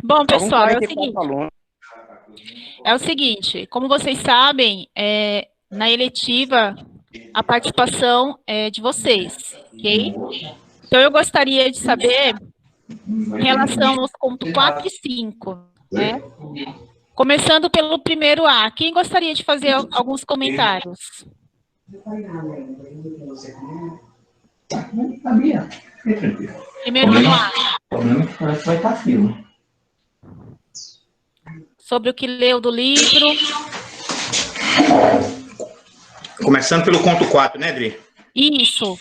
Bom, Só com pessoal, 44 alunos. é o seguinte, como vocês sabem, na eletiva, a participação é de vocês, ok? Então, eu gostaria de saber, em relação aos pontos 4 e 5, né? Começando pelo primeiro A, quem gostaria de fazer alguns comentários? Primeiro ano A. Vai estar frio. Sobre o que leu do livro. Começando pelo conto 4, né, Dri? Isso.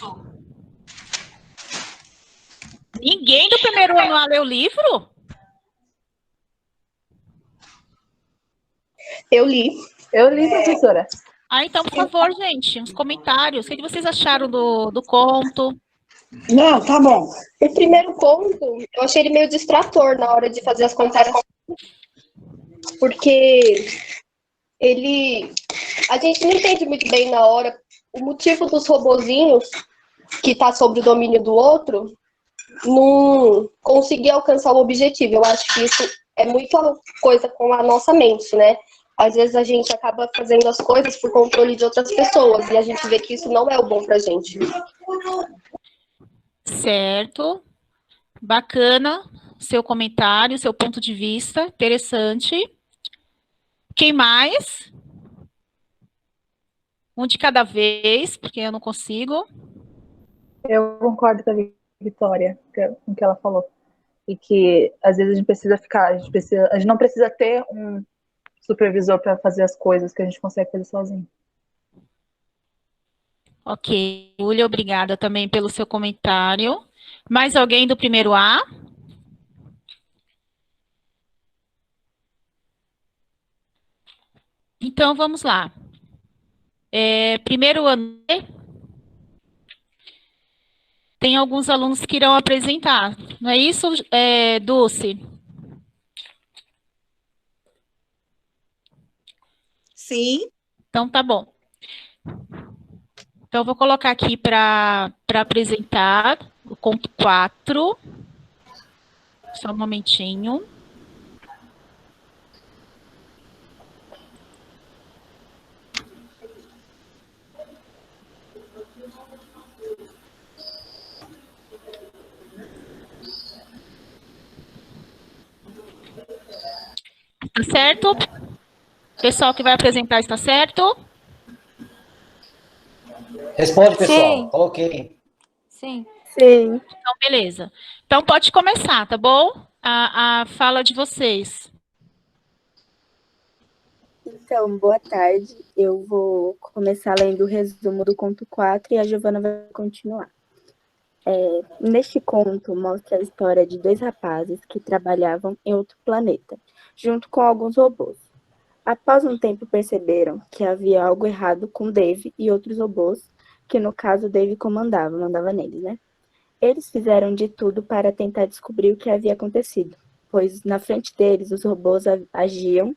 Ninguém do primeiro ano A leu o livro? Eu li, professora. Então, por favor, gente, uns comentários. O que vocês acharam do conto? Não, tá bom. O primeiro conto, eu achei ele meio distrator na hora de fazer as comparações, porque a gente não entende muito bem na hora o motivo dos robozinhos que tá sob o domínio do outro não conseguir alcançar o objetivo. Eu acho que isso é muita coisa com a nossa mente, né? Às vezes a gente acaba fazendo as coisas por controle de outras pessoas e a gente vê que isso não é o bom pra gente. Certo. Bacana seu comentário, seu ponto de vista. Interessante. Quem mais? Um de cada vez, porque eu não consigo. Eu concordo com a Vitória, com o que ela falou. E que às vezes a gente precisa ficar, a gente não precisa ter um supervisor para fazer as coisas que a gente consegue fazer sozinho. Ok. Júlia, obrigada também pelo seu comentário. Mais alguém do primeiro A? Então, vamos lá. Primeiro ano, tem alguns alunos que irão apresentar. Não é isso, Dulce? Sim. Então, tá bom. Então, eu vou colocar aqui para apresentar o conto 4. Só um momentinho. Tá certo? O pessoal que vai apresentar está certo? Responde, pessoal. Sim. Coloquei. Sim. Sim. Então, beleza. Então, pode começar, tá bom? A fala de vocês. Então, boa tarde. Eu vou começar lendo o resumo do conto 4 e a Giovana vai continuar. Neste conto, mostra a história de dois rapazes que trabalhavam em outro planeta, junto com alguns robôs. Após um tempo, perceberam que havia algo errado com Dave e outros robôs, que no caso Dave mandava neles, né? Eles fizeram de tudo para tentar descobrir o que havia acontecido, pois na frente deles os robôs agiam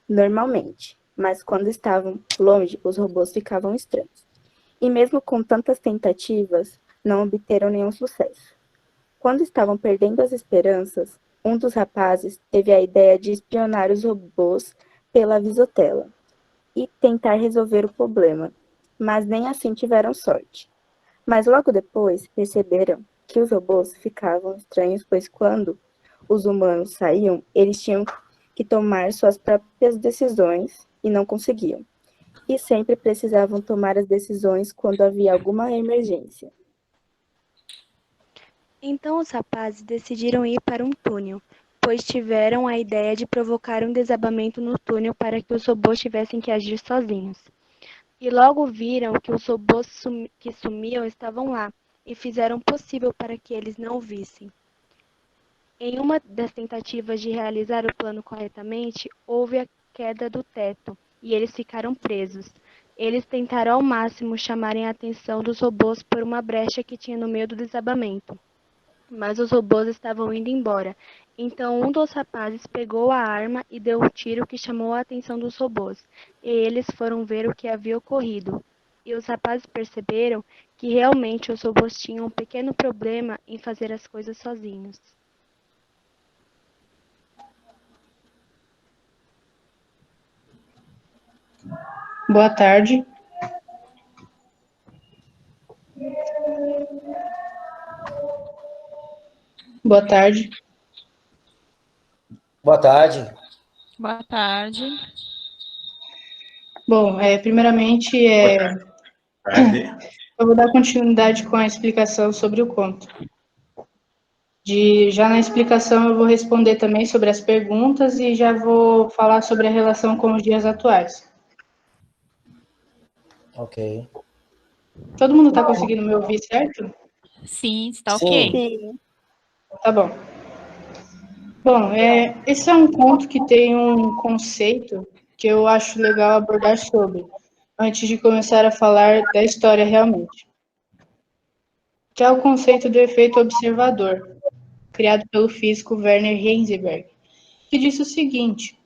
normalmente, mas quando estavam longe, os robôs ficavam estranhos. E mesmo com tantas tentativas, não obteram nenhum sucesso. Quando estavam perdendo as esperanças, um dos rapazes teve a ideia de espionar os robôs pela visotela e tentar resolver o problema, mas nem assim tiveram sorte. Mas logo depois perceberam que os robôs ficavam estranhos, pois quando os humanos saíam, eles tinham que tomar suas próprias decisões e não conseguiam. E sempre precisavam tomar as decisões quando havia alguma emergência. Então os rapazes decidiram ir para um túnel, pois tiveram a ideia de provocar um desabamento no túnel para que os robôs tivessem que agir sozinhos. E logo viram que os robôs que sumiam estavam lá, e fizeram o possível para que eles não o vissem. Em uma das tentativas de realizar o plano corretamente, houve a queda do teto, e eles ficaram presos. Eles tentaram ao máximo chamarem a atenção dos robôs por uma brecha que tinha no meio do desabamento. Mas os robôs estavam indo embora. Então um dos rapazes pegou a arma e deu um tiro que chamou a atenção dos robôs. E eles foram ver o que havia ocorrido. E os rapazes perceberam que realmente os robôs tinham um pequeno problema em fazer as coisas sozinhos. Boa tarde. Boa tarde. Boa tarde. Boa tarde. Bom, primeiramente, Tarde. eu vou dar continuidade com a explicação sobre o conto. Já na explicação eu vou responder também sobre as perguntas e já vou falar sobre a relação com os dias atuais. Ok. Todo mundo está conseguindo me ouvir, certo? Sim, está Sim. ok. Sim. Tá bom. Bom, esse é um conto que tem um conceito que eu acho legal abordar sobre, antes de começar a falar da história realmente, que é o conceito do efeito observador, criado pelo físico Werner Heisenberg, que diz o seguinte: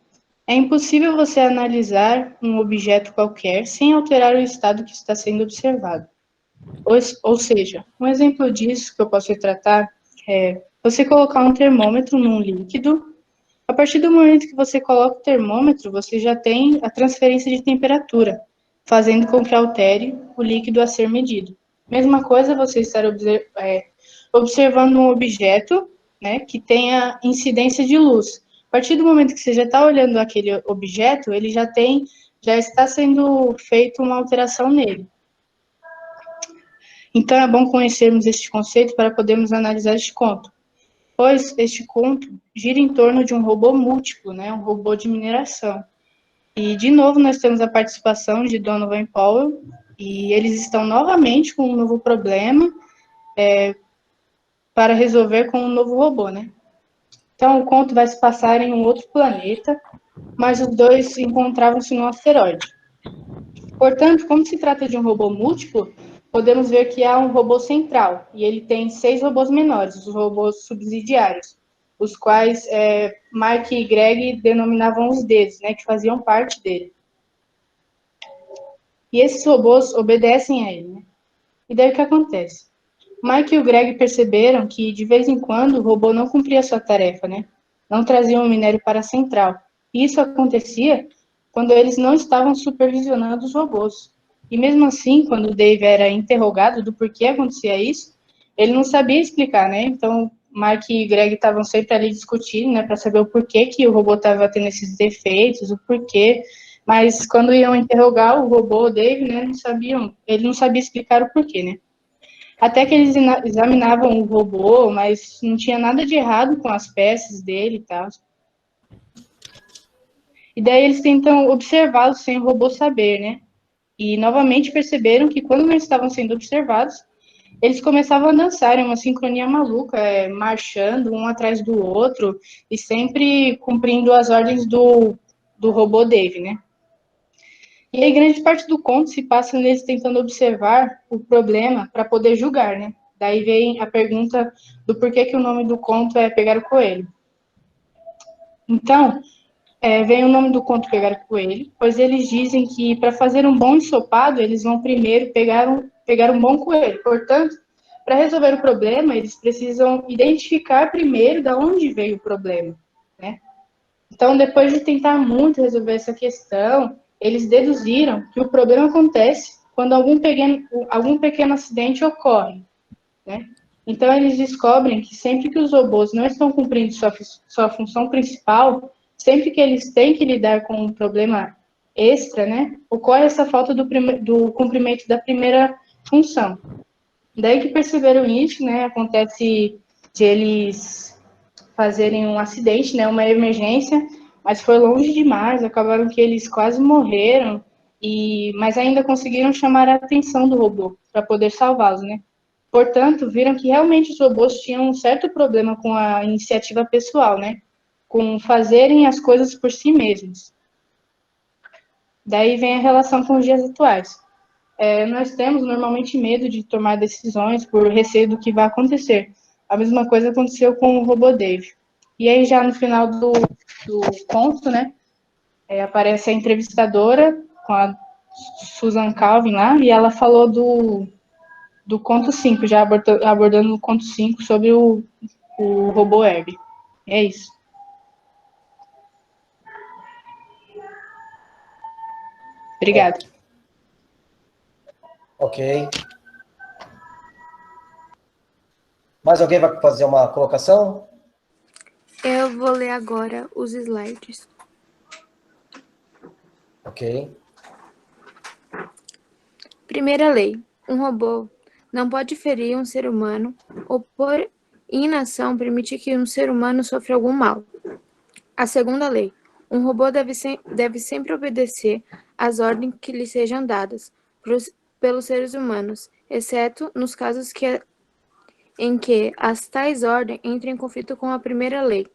é impossível você analisar um objeto qualquer sem alterar o estado que está sendo observado. Ou seja, um exemplo disso que eu posso retratar é você colocar um termômetro num líquido. A partir do momento que você coloca o termômetro, você já tem a transferência de temperatura, fazendo com que altere o líquido a ser medido. Mesma coisa você estar observando um objeto, né, que tenha incidência de luz. A partir do momento que você já está olhando aquele objeto, ele já está sendo feita uma alteração nele. Então é bom conhecermos este conceito para podermos analisar este conto, pois este conto gira em torno de um robô múltiplo, né, um robô de mineração. E, de novo, nós temos a participação de Donovan Powell, e eles estão novamente com um novo problema para resolver com um novo robô, né? Então, o conto vai se passar em um outro planeta, mas os dois encontravam-se num asteroide. Portanto, como se trata de um robô múltiplo, podemos ver que há um robô central, e ele tem 6 robôs menores, os robôs subsidiários, os quais Mike e Greg denominavam os dedos, né, que faziam parte dele. E esses robôs obedecem a ele, né? E daí o que acontece? Mike e o Greg perceberam que, de vez em quando, o robô não cumpria sua tarefa, né? Não trazia o minério para a central. E isso acontecia quando eles não estavam supervisionando os robôs. E mesmo assim, quando o Dave era interrogado do porquê acontecia isso, ele não sabia explicar, né? Então, Mike e Greg estavam sempre ali discutindo, né, para saber o porquê que o robô estava tendo esses defeitos, o porquê. Mas quando iam interrogar o robô, o Dave, né, ele não sabia explicar o porquê, né? Até que eles examinavam o robô, mas não tinha nada de errado com as peças dele e tal. E daí eles tentam observá-lo sem o robô saber, né? E novamente perceberam que quando não estavam sendo observados, eles começavam a dançar em uma sincronia maluca, marchando um atrás do outro e sempre cumprindo as ordens do robô Dave, né? E aí grande parte do conto se passa neles tentando observar o problema para poder julgar, né? Daí vem a pergunta do porquê que o nome do conto é Pegar o Coelho. Então, vem o nome do conto Pegar o Coelho, pois eles dizem que para fazer um bom ensopado, eles vão primeiro pegar um bom coelho. Portanto, para resolver o problema, eles precisam identificar primeiro de onde veio o problema, né? Então, depois de tentar muito resolver essa questão, eles deduziram que o problema acontece quando algum pequeno acidente ocorre, né? Então, eles descobrem que sempre que os robôs não estão cumprindo sua função principal, sempre que eles têm que lidar com um problema extra, né, ocorre essa falta do cumprimento da primeira função. Daí que perceberam isso, né, acontece de eles fazerem um acidente, né, uma emergência, mas foi longe demais, acabaram que eles quase morreram, mas ainda conseguiram chamar a atenção do robô para poder salvá-los, né? Portanto, viram que realmente os robôs tinham um certo problema com a iniciativa pessoal, né? Com fazerem as coisas por si mesmos. Daí vem a relação com os dias atuais. Nós temos normalmente medo de tomar decisões por receio do que vai acontecer. A mesma coisa aconteceu com o robô Dave. E aí, já no final do conto, né, aparece a entrevistadora com a Susan Calvin lá, e ela falou do conto 5, já abordando o conto 5 sobre o robô Herb. É isso. Obrigada. Ok. Mais alguém vai fazer uma colocação? Eu vou ler agora os slides. Ok. Primeira lei. Um robô não pode ferir um ser humano ou, por inação, permitir que um ser humano sofra algum mal. A segunda lei. Um robô deve sempre obedecer às ordens que lhe sejam dadas pelos seres humanos, exceto nos casos em que as tais ordens entrem em conflito com a primeira lei.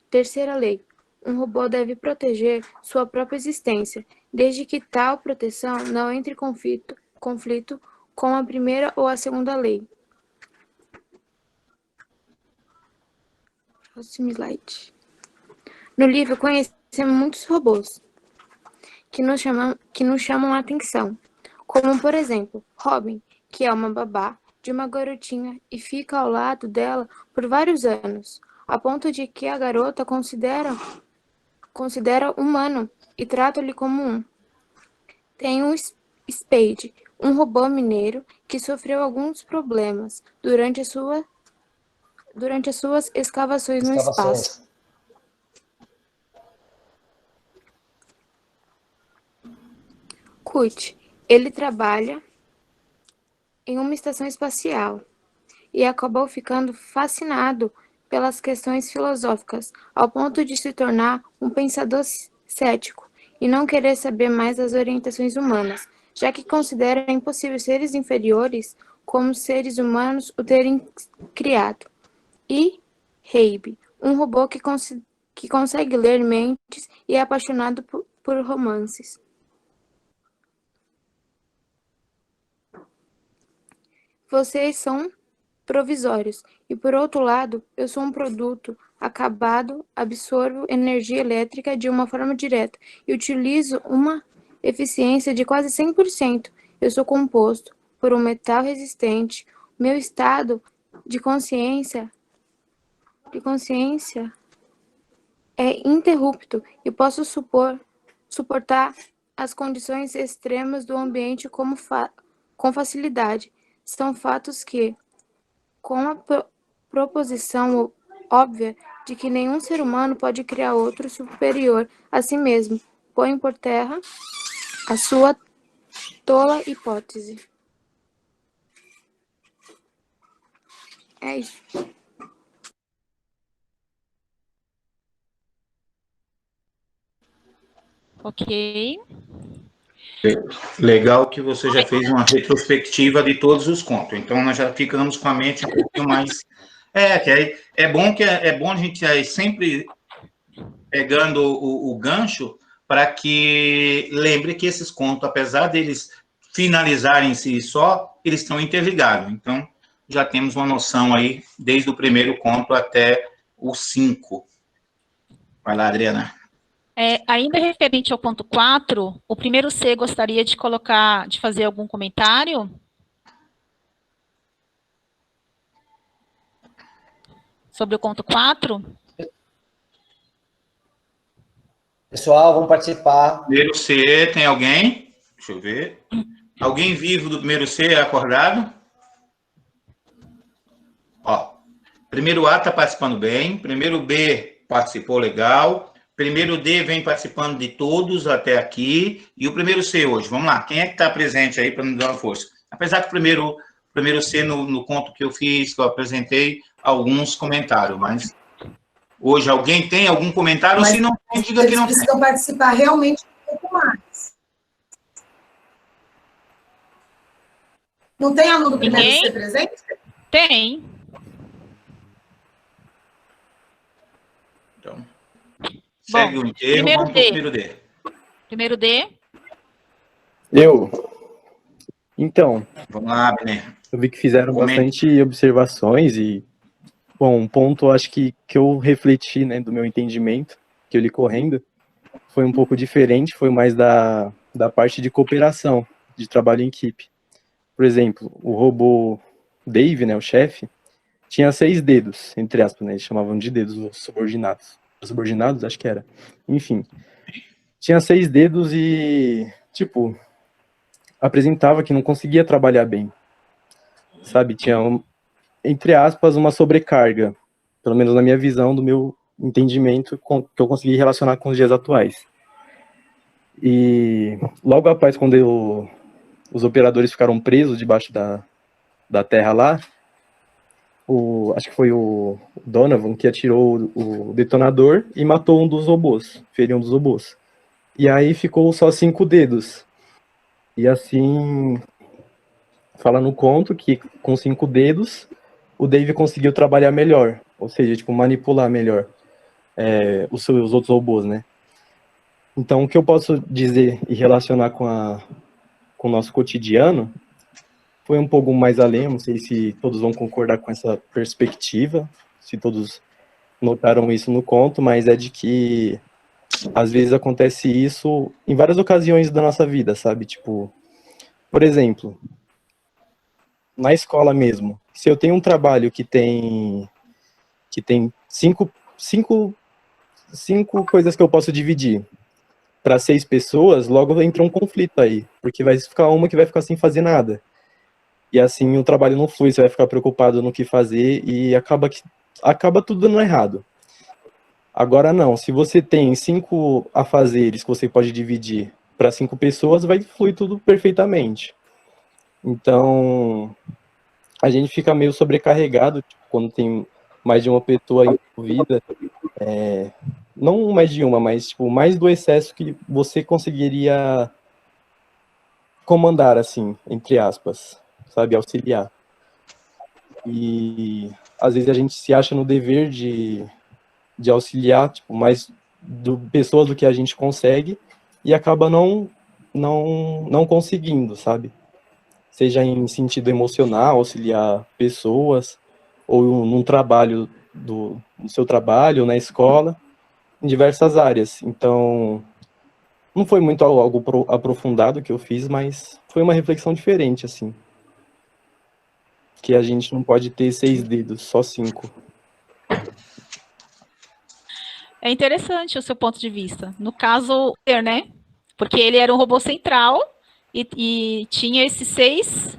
Terceira lei. Um robô deve proteger sua própria existência, desde que tal proteção não entre em conflito com a primeira ou a segunda lei. Próximo slide. No livro, conhecemos muitos robôs que nos chamam a atenção, como, por exemplo, Robin, que é uma babá de uma garotinha e fica ao lado dela por vários anos, a ponto de que a garota considera humano e trata-lhe como um. Tem o Spade, um robô mineiro que sofreu alguns problemas durante as suas escavações no espaço. Kurt, ele trabalha em uma estação espacial e acabou ficando fascinado pelas questões filosóficas, ao ponto de se tornar um pensador cético e não querer saber mais das orientações humanas, já que considera impossível seres inferiores como seres humanos o terem criado. E Heibe, um robô que consegue ler mentes e é apaixonado por romances. Vocês são provisórios e, por outro lado, eu sou um produto acabado, absorvo energia elétrica de uma forma direta e utilizo uma eficiência de quase 100%. Eu sou composto por um metal resistente. Meu estado de consciência é interrupto e posso suportar as condições extremas do ambiente com facilidade. São fatos que, com a proposição óbvia de que nenhum ser humano pode criar outro superior a si mesmo, põem por terra a sua tola hipótese. É isso. Ok. Legal que você já fez uma retrospectiva de todos os contos. Então, nós já ficamos com a mente um pouquinho mais... que aí é bom a gente aí sempre pegando o gancho para que lembre que esses contos, apesar deles finalizarem em si só, eles estão interligados. Então, já temos uma noção aí, desde o primeiro conto até o 5. Vai lá, Adriana. Ainda referente ao ponto 4, o primeiro C gostaria de fazer algum comentário? Sobre o ponto 4? Pessoal, vamos participar. Primeiro C, tem alguém? Deixa eu ver. Alguém vivo do primeiro C é acordado? Ó, primeiro A está participando bem, primeiro B participou legal, primeiro D vem participando de todos até aqui, e o primeiro C hoje, vamos lá, quem é que está presente aí para nos dar uma força? Apesar que o primeiro C, no conto que eu fiz, que eu apresentei, alguns comentários, mas hoje alguém tem algum comentário? Mas, ou se não tem, diga que não tem. Eles precisam participar realmente um pouco mais. Não tem aluno primeiro C presente? Tem. Então, segue o enterro, vamos para o primeiro D. Primeiro D. Então, vamos lá, Abner. Eu vi que fizeram bastante observações e, bom, um ponto acho que eu refleti, né, do meu entendimento, que eu li correndo, foi um pouco diferente, foi mais da parte de cooperação, de trabalho em equipe. Por exemplo, o robô Dave, né, o chefe, tinha 6 dedos, entre aspas, né, eles chamavam de dedos os subordinados. Os subordinados, acho que era. Enfim, tinha 6 dedos e, tipo, apresentava que não conseguia trabalhar bem, sabe? Tinha, entre aspas, uma sobrecarga, pelo menos na minha visão, do meu entendimento, que eu consegui relacionar com os dias atuais. E logo após, quando os operadores ficaram presos debaixo da terra lá, acho que foi o Donovan que atirou o detonador e matou um dos robôs, feriu um dos robôs. E aí ficou só 5 dedos. E assim, fala no conto que com 5 dedos, o Dave conseguiu trabalhar melhor, ou seja, tipo, manipular melhor os outros robôs, né? Então, o que eu posso dizer e relacionar com o nosso cotidiano foi um pouco mais além, não sei se todos vão concordar com essa perspectiva, se todos notaram isso no conto, mas é de que às vezes acontece isso em várias ocasiões da nossa vida, sabe? Tipo, por exemplo, na escola mesmo, se eu tenho um trabalho que tem cinco coisas que eu posso dividir para 6 pessoas, logo entra um conflito aí, porque vai ficar uma que vai ficar sem fazer nada. E assim o trabalho não flui, você vai ficar preocupado no que fazer e acaba tudo dando errado. Agora não, se você tem 5 afazeres que você pode dividir para 5 pessoas, vai fluir tudo perfeitamente. Então, a gente fica meio sobrecarregado quando tem mais de uma pessoa envolvida. Não mais de uma, mas tipo, mais do excesso que você conseguiria comandar, assim, entre aspas, sabe, auxiliar. E às vezes a gente se acha no dever de auxiliar, tipo, mais pessoas do que a gente consegue e acaba não conseguindo, sabe? Seja em sentido emocional, auxiliar pessoas, ou num trabalho, no seu trabalho, na escola, em diversas áreas. Então, não foi muito algo aprofundado que eu fiz, mas foi uma reflexão diferente, assim. Que a gente não pode ter 6 dedos, só 5. É interessante o seu ponto de vista. No caso, né? Porque ele era um robô central e tinha esses 6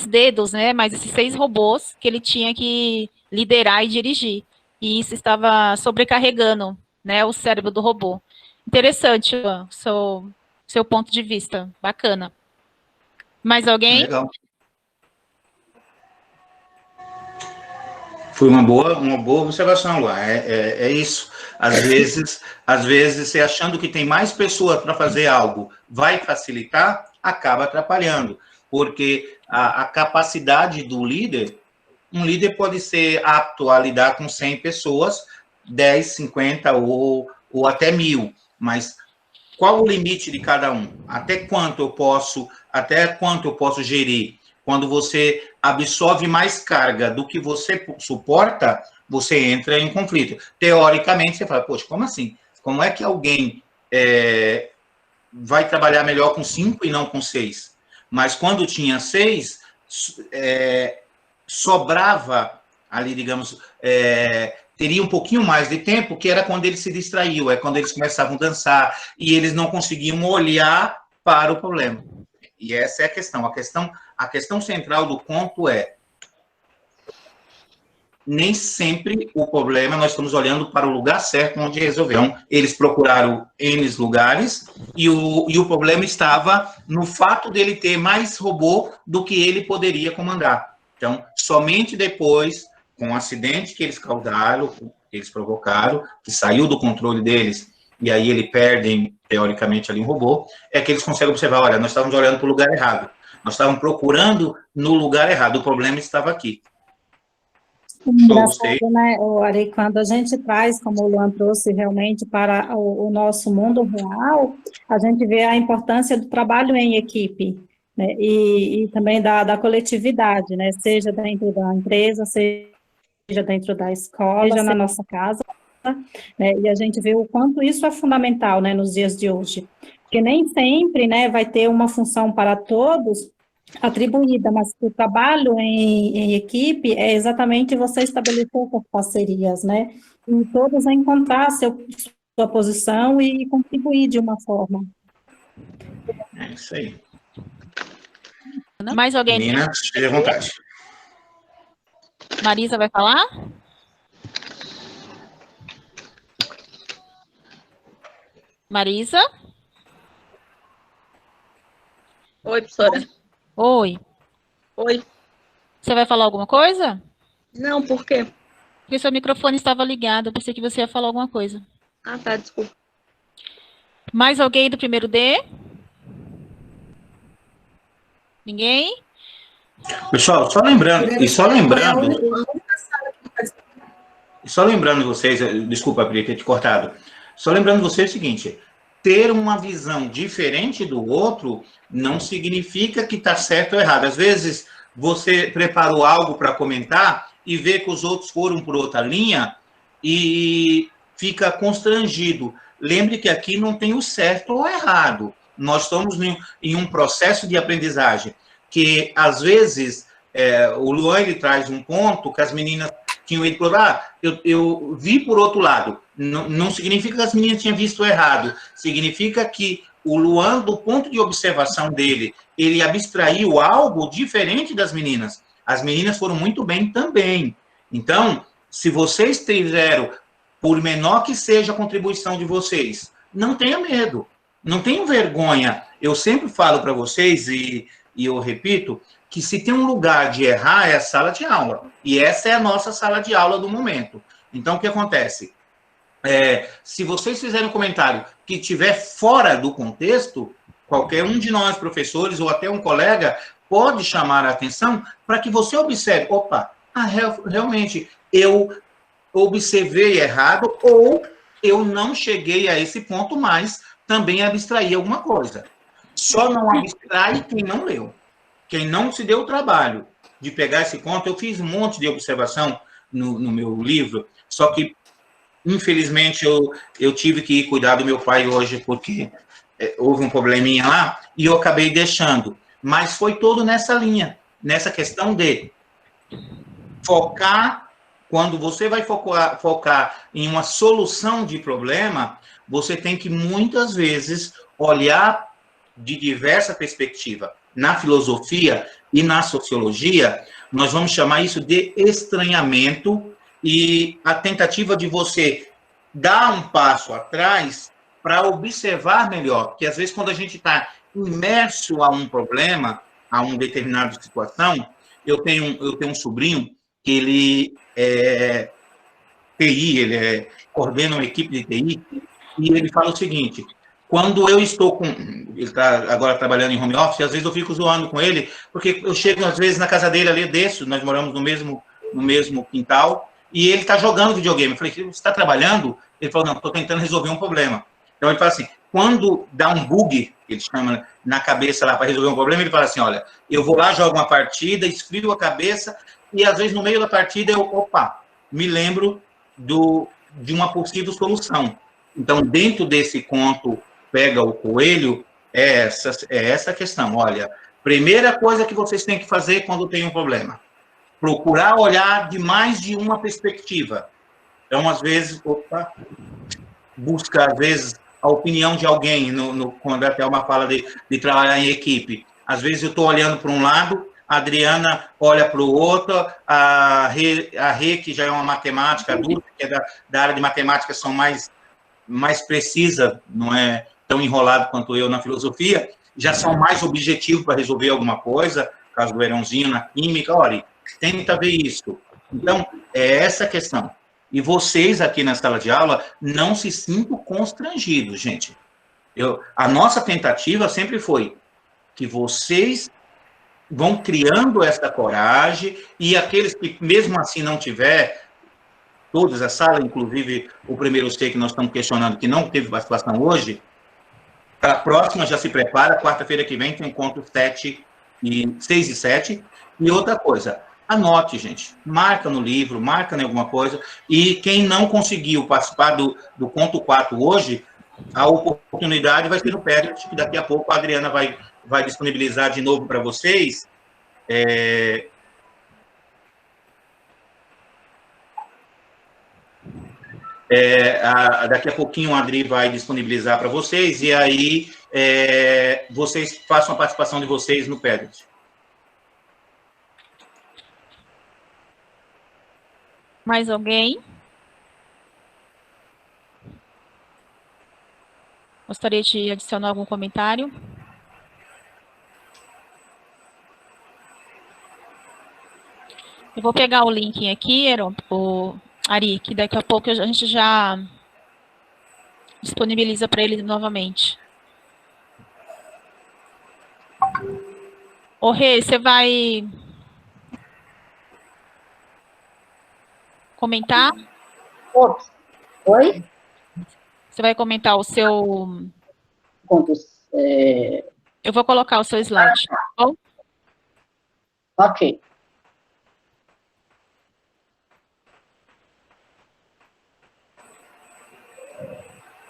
dedos, né? Mais esses 6 robôs que ele tinha que liderar e dirigir. E isso estava sobrecarregando, né, o cérebro do robô. Interessante o seu ponto de vista. Bacana. Mais alguém? Legal. Foi uma boa observação, Luan. É isso. Às vezes, você achando que tem mais pessoas para fazer algo vai facilitar, acaba atrapalhando. Porque a capacidade do líder, um líder pode ser apto a lidar com 100 pessoas, 10, 50 ou até 1000. Mas qual o limite de cada um? Até quanto eu posso gerir? Quando você absorve mais carga do que você suporta, você entra em conflito. Teoricamente, você fala, poxa, como assim? Como é que alguém vai trabalhar melhor com 5 e não com 6? Mas quando tinha 6, sobrava ali, digamos, teria um pouquinho mais de tempo, que era quando ele se distraiu, quando eles começavam a dançar, e eles não conseguiam olhar para o problema. E essa é a questão. A questão central do conto nem sempre o problema, nós estamos olhando para o lugar certo onde resolver. Então, eles procuraram N lugares e o problema estava no fato dele ter mais robô do que ele poderia comandar. Então, somente depois, com o acidente que eles causaram, que eles provocaram, que saiu do controle deles, e aí eles perdem, teoricamente, ali um robô, é que eles conseguem observar, olha, nós estávamos olhando para o lugar errado. Nós estávamos procurando no lugar errado, o problema estava aqui. Engraçado, né, Ari, quando a gente traz, como o Luan trouxe realmente para o nosso mundo real, a gente vê a importância do trabalho em equipe, né, e também da coletividade, né, seja dentro da empresa, seja dentro da escola, seja na nossa casa, né, e a gente vê o quanto isso é fundamental, né, nos dias de hoje, porque nem sempre, né, vai ter uma função para todos atribuída, mas o trabalho em equipe é exatamente você estabelecer essas parcerias, né, e todos a encontrar sua posição e contribuir de uma forma. É isso aí. Mais alguém? Menina, esteja à vontade. Marisa vai falar? Marisa? Oi, professora. Oi. Oi. Você vai falar alguma coisa? Não, por quê? Porque seu microfone estava ligado, eu pensei que você ia falar alguma coisa. Ah, tá, desculpa. Mais alguém do primeiro D? Ninguém? Pessoal, só lembrando vocês, desculpa, Pri, ter te cortado. Só lembrando vocês o seguinte, ter uma visão diferente do outro não significa que está certo ou errado. Às vezes, você preparou algo para comentar e vê que os outros foram por outra linha e fica constrangido. Lembre que aqui não tem o certo ou errado. Nós estamos em um processo de aprendizagem que, às vezes, o Luan ele traz um ponto que as meninas tinham ido por eu vi por outro lado. Não significa que as meninas tinham visto errado. Significa que o Luan, do ponto de observação dele, ele abstraiu algo diferente das meninas. As meninas foram muito bem também. Então, se vocês fizeram, por menor que seja a contribuição de vocês, não tenha medo, não tenham vergonha. Eu sempre falo para vocês, e eu repito, que se tem um lugar de errar, é a sala de aula. E essa é a nossa sala de aula do momento. Então, o que acontece? Se vocês fizerem um comentário que estiver fora do contexto, qualquer um de nós, professores, ou até um colega, pode chamar a atenção para que você observe, opa, realmente, eu observei errado, ou eu não cheguei a esse ponto, mas também abstraí alguma coisa. Só não abstrai quem não leu. Quem não se deu o trabalho de pegar esse ponto, eu fiz um monte de observação no meu livro, só que, infelizmente, eu tive que ir cuidar do meu pai hoje, porque houve um probleminha lá, e eu acabei deixando. Mas foi todo nessa linha, nessa questão de focar. Quando você vai focar em uma solução de problema, você tem que, muitas vezes, olhar de diversa perspectiva. Na filosofia e na sociologia, nós vamos chamar isso de estranhamento e a tentativa de você dar um passo atrás para observar melhor. Porque, às vezes, quando a gente está imerso a um problema, a uma determinada situação, eu tenho um sobrinho que ele é TI, ele coordena uma equipe de TI, e ele fala o seguinte, quando eu estou ele está agora trabalhando em home office, às vezes eu fico zoando com ele, porque eu chego às vezes na casa dele ali, nós moramos no mesmo quintal, e ele está jogando videogame. Eu falei, você está trabalhando? Ele falou, não, estou tentando resolver um problema. Então ele fala assim, quando dá um bug, ele chama na cabeça lá para resolver um problema, ele fala assim, olha, eu vou lá, jogo uma partida, esfrio a cabeça, e às vezes no meio da partida eu, me lembro de uma possível solução. Então, dentro desse conto, Pega o Coelho, é essa questão. Olha, primeira coisa que vocês têm que fazer quando tem um problema, procurar olhar de mais de uma perspectiva. Então, às vezes, busca, às vezes, a opinião de alguém, quando até uma fala de trabalhar em equipe. Às vezes eu estou olhando para um lado, a Adriana olha para o outro, a Rê, que já é uma matemática adulta, que é da área de matemática, são mais precisa, não é tão enrolado quanto eu na filosofia, já são mais objetivos para resolver alguma coisa, caso do Herãozinho na química, olha, tenta ver isso. Então, é essa a questão. E vocês aqui na sala de aula não se sintam constrangidos, gente. A nossa tentativa sempre foi que vocês vão criando essa coragem e aqueles que mesmo assim não tiver, todos a sala, inclusive o primeiro C que nós estamos questionando, que não teve participação hoje, para a próxima já se prepara, quarta-feira que vem tem encontro 6 e 7, e outra coisa, anote, gente, marca no livro, marca em alguma coisa, e quem não conseguiu participar do conto 4 hoje, a oportunidade vai ser no Pérez, que daqui a pouco a Adriana vai disponibilizar de novo para vocês, daqui a pouquinho a Adri vai disponibilizar para vocês, e aí vocês façam a participação de vocês no Padlet. Mais alguém? Gostaria de adicionar algum comentário? Eu vou pegar o link aqui, Ari, que daqui a pouco a gente já disponibiliza para ele novamente. Ô, Rê, você vai comentar? Ops. Oi? Você vai comentar o seu... Eu vou colocar o seu slide. Tá bom? Ok.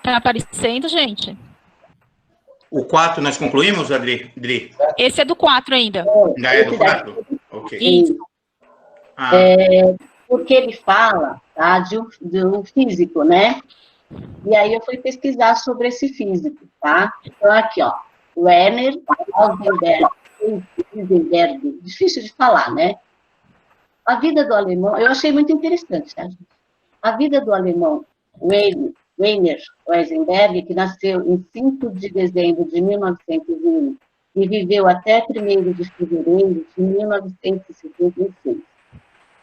Tá aparecendo, gente? O 4 nós concluímos, Adri? Esse é do 4 ainda. Ainda é do 4? Ok. Isso. Porque ele fala, tá, do físico, né? E aí eu fui pesquisar sobre esse físico, tá? Então, aqui, ó, Werner Heisenberg, difícil de falar, né? A vida do alemão, eu achei muito interessante, tá, gente? A vida do alemão Werner Heisenberg, que nasceu em 5 de dezembro de 1901 e viveu até 1º de fevereiro de 1956,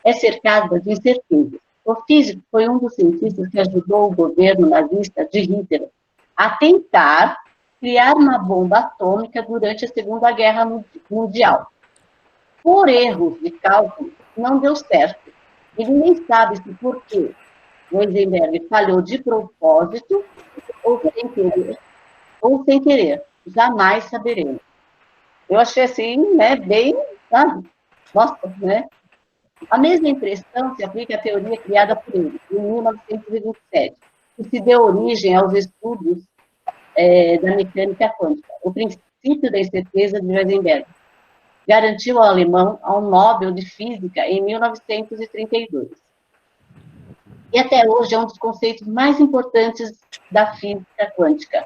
é cercada de incertezas. O físico foi um dos cientistas que ajudou o governo nazista de Hitler a tentar criar uma bomba atômica durante a Segunda Guerra Mundial. Por erros de cálculo, não deu certo. E ninguém sabe se por quê o Heisenberg falhou de propósito ou sem querer. Jamais saberemos. Eu achei assim, né, bem, sabe? Nossa, né? A mesma impressão se aplica à teoria criada por ele, em 1927, que se deu origem aos estudos da mecânica quântica. O princípio da incerteza de Heisenberg garantiu ao alemão ao Nobel de Física em 1932. E até hoje é um dos conceitos mais importantes da física quântica.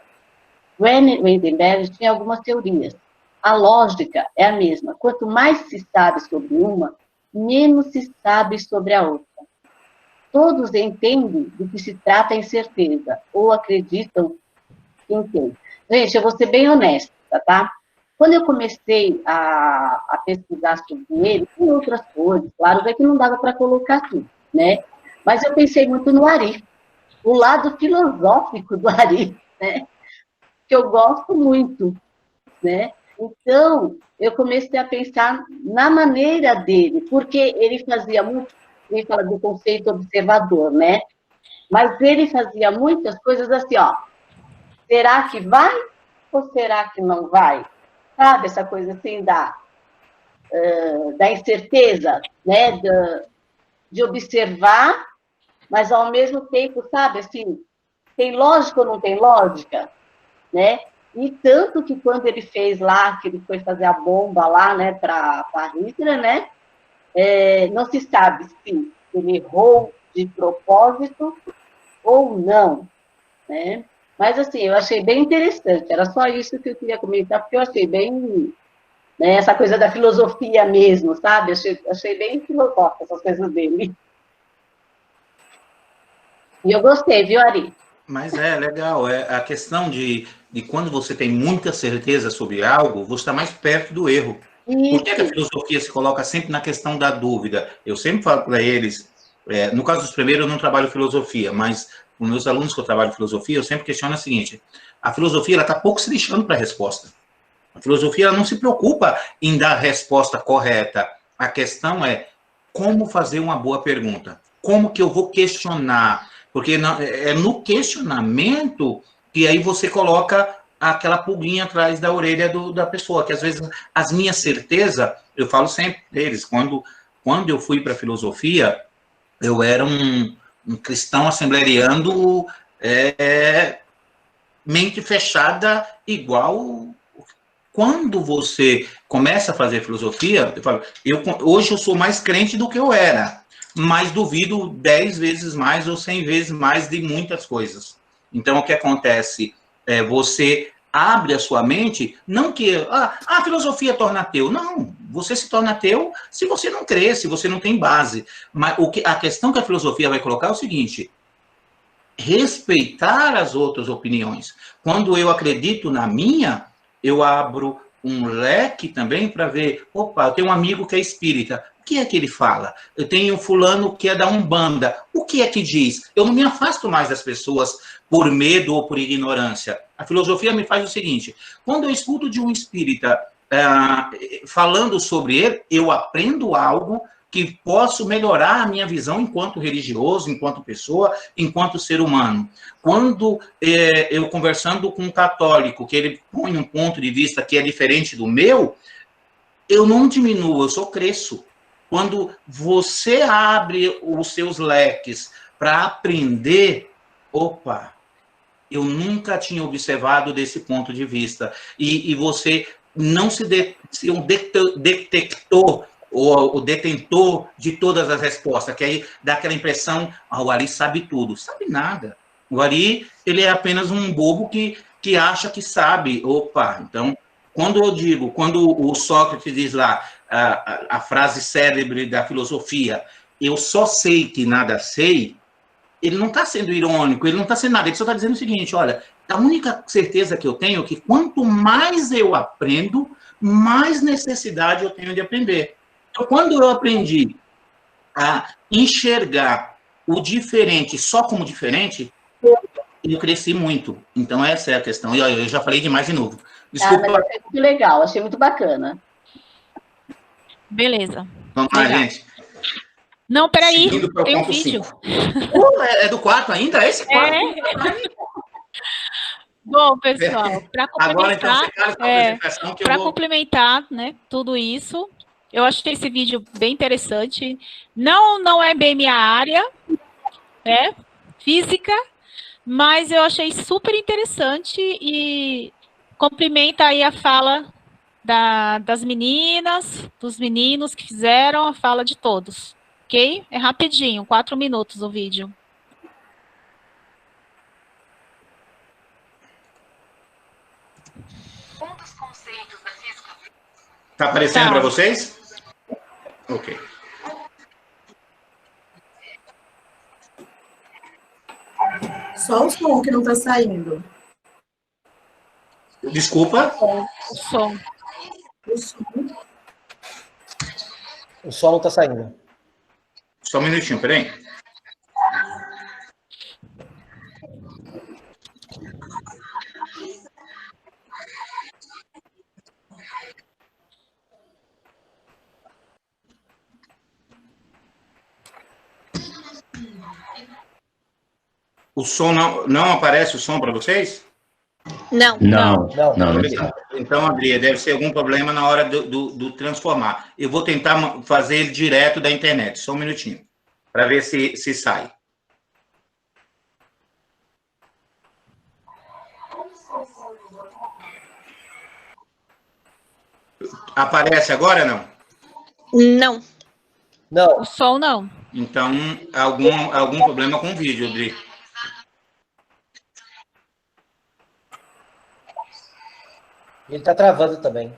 Werner Heisenberg tinha algumas teorias. A lógica é a mesma. Quanto mais se sabe sobre uma, menos se sabe sobre a outra. Todos entendem do que se trata a incerteza, ou acreditam que entendem. Gente, eu vou ser bem honesta, tá? Quando eu comecei a pesquisar sobre ele, tem outras coisas, claro, é que não dava para colocar tudo, né? Mas eu pensei muito no Ari, o lado filosófico do Ari, né? Que eu gosto muito, né? Então, eu comecei a pensar na maneira dele, porque ele fazia muito, ele fala do conceito observador, né? Mas ele fazia muitas coisas assim, ó, será que vai ou será que não vai? Sabe, essa coisa assim da incerteza, né? De observar, mas ao mesmo tempo, sabe, assim, tem lógica ou não tem lógica, né? E tanto que quando ele fez lá, que ele foi fazer a bomba lá, né, para Hitler, né, não se sabe se ele errou de propósito ou não, né? Mas, assim, eu achei bem interessante, era só isso que eu queria comentar, porque eu achei bem, né, essa coisa da filosofia mesmo, sabe? Achei bem filosófica essas coisas dele. E eu gostei, viu, Ari? Mas é legal, a questão de quando você tem muita certeza sobre algo, você está mais perto do erro. Isso. Por que a filosofia se coloca sempre na questão da dúvida? Eu sempre falo para eles, no caso dos primeiros eu não trabalho filosofia, mas com meus alunos que eu trabalho filosofia, eu sempre questiono o seguinte, a filosofia ela está pouco se lixando para a resposta. A filosofia ela não se preocupa em dar a resposta correta. A questão é como fazer uma boa pergunta. Como que eu vou questionar? Porque é no questionamento que aí você coloca aquela pulguinha atrás da orelha da pessoa, que às vezes as minhas certezas, eu falo sempre deles, quando eu fui para a filosofia, eu era um cristão assembleando mente fechada igual. Quando você começa a fazer filosofia, eu falo, hoje eu sou mais crente do que eu era, mas duvido 10 vezes mais ou 100 vezes mais de muitas coisas. Então, o que acontece? Você abre a sua mente, não que a filosofia torna ateu. Não, você se torna ateu se você não crê, se você não tem base. Mas a questão que a filosofia vai colocar é o seguinte: respeitar as outras opiniões. Quando eu acredito na minha, eu abro um leque também para ver, opa, eu tenho um amigo que é espírita, o que é que ele fala? Eu tenho fulano que é da Umbanda, o que é que diz? Eu não me afasto mais das pessoas por medo ou por ignorância. A filosofia me faz o seguinte: quando eu escuto de um espírita falando sobre ele, eu aprendo algo que posso melhorar a minha visão enquanto religioso, enquanto pessoa, enquanto ser humano. Quando eu conversando com um católico, que ele põe um ponto de vista que é diferente do meu, eu não diminuo, eu só cresço. Quando você abre os seus leques para aprender, opa, eu nunca tinha observado desse ponto de vista. E você não se um detector, ou o detentor de todas as respostas, que aí dá aquela impressão, o Ari sabe tudo. Sabe nada. O Ari, ele é apenas um bobo que acha que sabe. Opa, então, quando o Sócrates diz lá, a frase célebre da filosofia, eu só sei que nada sei, ele não está sendo irônico, ele não está sendo nada, ele só está dizendo o seguinte: olha, a única certeza que eu tenho é que quanto mais eu aprendo, mais necessidade eu tenho de aprender. Então, quando eu aprendi a enxergar o diferente só como diferente, eu cresci muito. Então, essa é a questão. E eu já falei demais de novo. Desculpa. Mas achei muito legal, achei muito bacana. Beleza. Vamos lá, gente. Não, peraí, tem um vídeo. É do quarto ainda? Esse quarto? Bom, pessoal, para complementar, para complementar, né, tudo isso, eu achei esse vídeo bem interessante. Não é bem minha área, física, mas eu achei super interessante e complementa aí a fala das meninas, dos meninos que fizeram, a fala de todos. Ok? É rapidinho, 4 minutos o vídeo. Tá aparecendo para vocês? Ok. Só o som que não está saindo. Desculpa? O som. O som não está saindo. Só um minutinho, peraí. O som não aparece o som para vocês? Não. Então, Adria, deve ser algum problema na hora do transformar. Eu vou tentar fazer ele direto da internet. Só um minutinho, para ver se sai. Aparece agora, não? Não. O som não. Então, algum problema com o vídeo, Adri. Ele está travando também.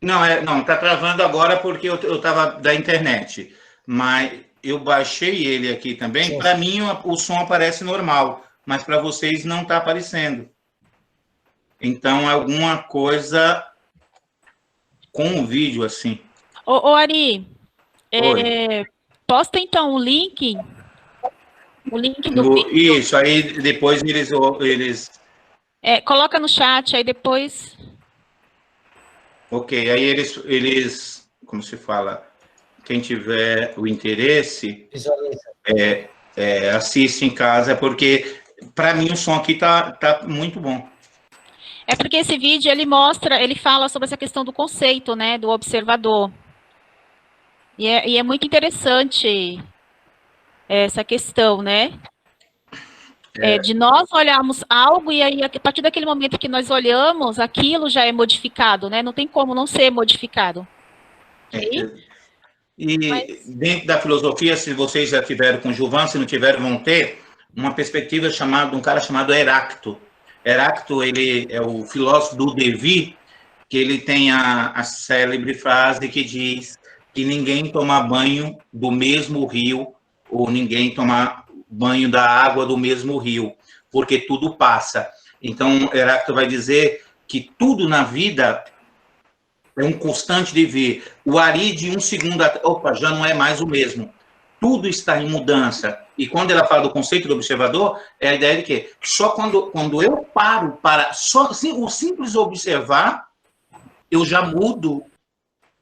Não, está travando agora porque eu estava da internet. Mas eu baixei ele aqui também. Para mim, o som aparece normal, mas para vocês não está aparecendo. Então, alguma coisa com o vídeo, assim. Ô Ari, posta então o link do vídeo. Isso, aí depois eles coloca no chat, aí depois... Ok, aí eles, como se fala, quem tiver o interesse, assiste em casa, porque para mim o som aqui tá muito bom. É porque esse vídeo ele fala sobre essa questão do conceito, né, do observador. E é muito interessante essa questão, né? De nós olharmos algo e aí, a partir daquele momento que nós olhamos, aquilo já é modificado, né? Não tem como não ser modificado. Dentro da filosofia, se vocês já tiveram com Gilvan, se não tiveram, vão ter uma perspectiva de um cara chamado Heráclito. Heráclito, ele é o filósofo do Devi, que ele tem a célebre frase que diz que ninguém toma banho do mesmo rio, ou ninguém toma banho da água do mesmo rio, porque tudo passa. Então, Heráclito vai dizer que tudo na vida é um constante de ver. O Ari, de um segundo, opa, já não é mais o mesmo. Tudo está em mudança. E quando ela fala do conceito do observador, é a ideia de que só quando eu paro para só assim, o simples observar, eu já mudo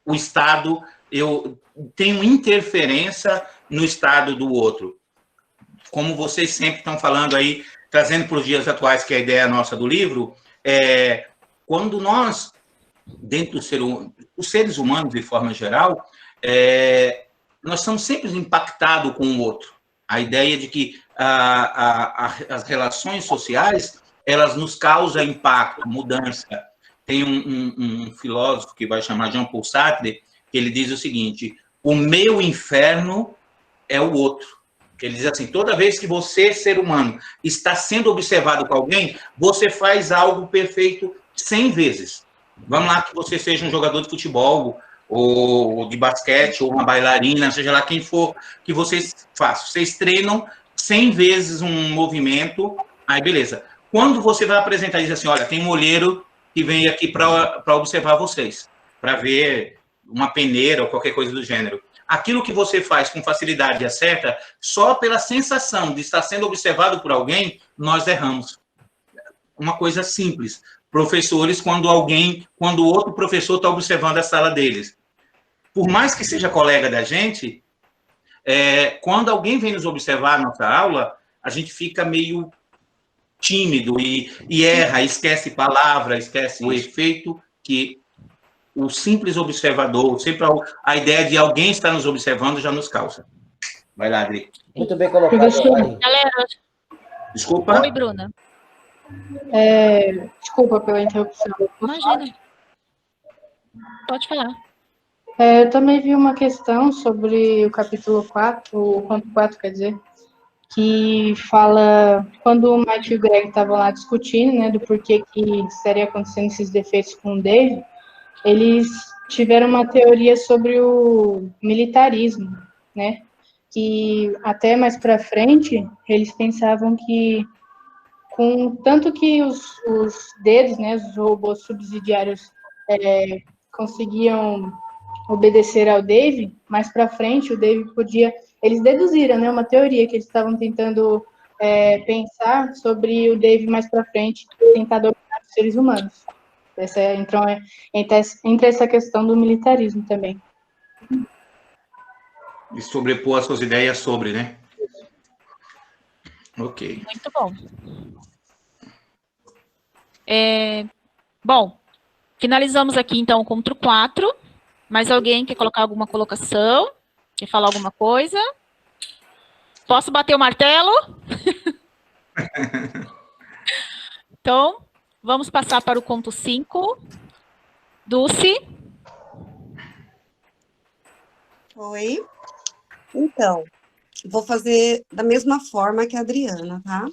o estado, eu tenho interferência no estado do outro. Como vocês sempre estão falando aí, trazendo para os dias atuais, que é a ideia nossa do livro, quando nós, dentro dos seres humanos, de forma geral, nós somos sempre impactados com o outro. A ideia de que as relações sociais, elas nos causam impacto, mudança. Tem um filósofo que vai chamar Jean-Paul Sartre, que ele diz o seguinte: o meu inferno é o outro. Ele diz assim, toda vez que você, ser humano, está sendo observado por alguém, você faz algo perfeito 100 vezes. Vamos lá que você seja um jogador de futebol, ou de basquete, ou uma bailarina, seja lá quem for que vocês façam. Vocês treinam 100 vezes um movimento, aí beleza. Quando você vai apresentar, diz assim, olha, tem um olheiro que vem aqui para observar vocês, para ver uma peneira ou qualquer coisa do gênero. Aquilo que você faz com facilidade e acerta, só pela sensação de estar sendo observado por alguém, nós erramos. Uma coisa simples. Professores, quando outro professor está observando a sala deles. Por mais que seja colega da gente, quando alguém vem nos observar a nossa aula, a gente fica meio tímido e erra, esquece palavra, esquece o efeito que o simples observador, sempre a ideia de alguém estar nos observando já nos causa. Vai lá, Adri. Muito bem colocado. Galera. Desculpa. Oi, Bruna. Desculpa pela interrupção. Imagina. Pode falar. Eu também vi uma questão sobre o capítulo 4, o conto 4, quer dizer, que fala, quando o Matt e o Greg estavam lá discutindo, né, do porquê que estaria acontecendo esses defeitos com o Dave, eles tiveram uma teoria sobre o militarismo, né, que até mais para frente, eles pensavam que, tanto que os dedos, né, os robôs subsidiários conseguiam obedecer ao Dave, mais para frente o Dave podia... Eles deduziram, né, uma teoria que eles estavam tentando pensar sobre o Dave mais para frente, tentar dominar os seres humanos. Então, entra essa questão do militarismo também. E sobrepor as suas ideias sobre, né? Ok. Muito bom. Bom, finalizamos aqui, então, o conto 4. Mais alguém quer colocar alguma colocação? Quer falar alguma coisa? Posso bater o martelo? Então, vamos passar para o conto 5. Dulce. Oi. Então, vou fazer da mesma forma que a Adriana, tá?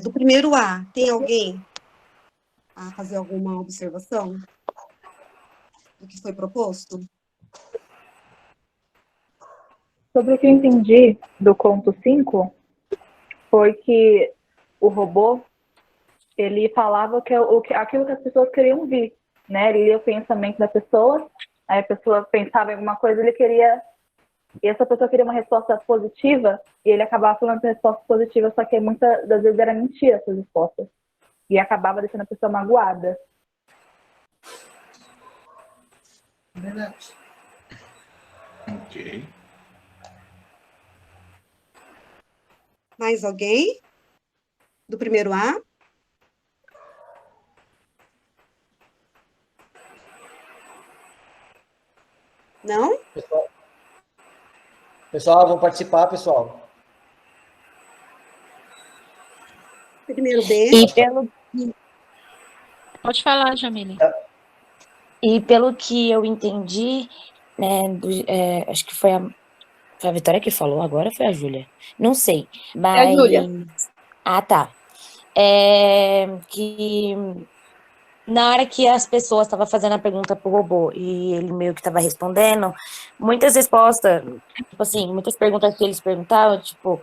Do primeiro A, tem alguém a fazer alguma observação do que foi proposto? Sobre o que eu entendi do conto 5, foi que o robô, ele falava aquilo que as pessoas queriam ouvir, né? Ele lia o pensamento da pessoa, aí a pessoa pensava em alguma coisa, e essa pessoa queria uma resposta positiva, e ele acabava falando resposta positiva, só que muitas das vezes era mentira essas respostas. E acabava deixando a pessoa magoada. Verdade. Ok. Mais alguém? Do primeiro A? Não? Pessoal, vamos participar, pessoal. Primeiro B. Pode falar, Jamile. E pelo que eu entendi, né, acho que foi a Vitória que falou agora, foi a Júlia. Não sei, mas... É a Júlia. Ah, tá. que na hora que as pessoas estavam fazendo a pergunta pro robô e ele meio que estava respondendo, muitas respostas, tipo assim, muitas perguntas que eles perguntavam, tipo,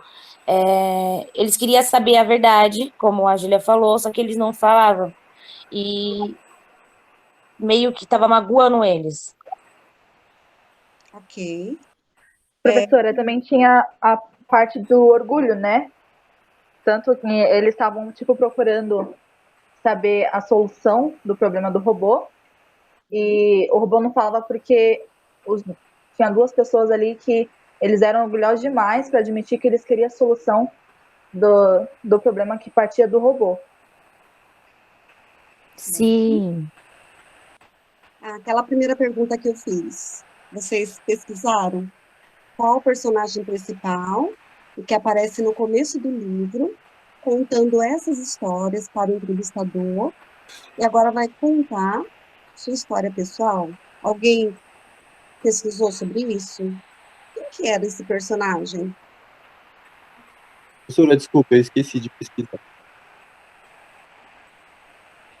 eles queriam saber a verdade, como a Júlia falou, só que eles não falavam. E meio que estava magoando eles. Ok. Professora, também tinha a parte do orgulho, né? Tanto que eles estavam, tipo, procurando saber a solução do problema do robô, e o robô não falava porque tinha duas pessoas ali que eles eram orgulhosos demais para admitir que eles queriam a solução do problema que partia do robô. Sim. Aquela primeira pergunta que eu fiz, vocês pesquisaram qual o personagem principal, o que aparece no começo do livro, contando essas histórias para o entrevistador, e agora vai contar sua história pessoal? Alguém pesquisou sobre isso? Quem que era esse personagem? Professora, desculpa, eu esqueci de pesquisar.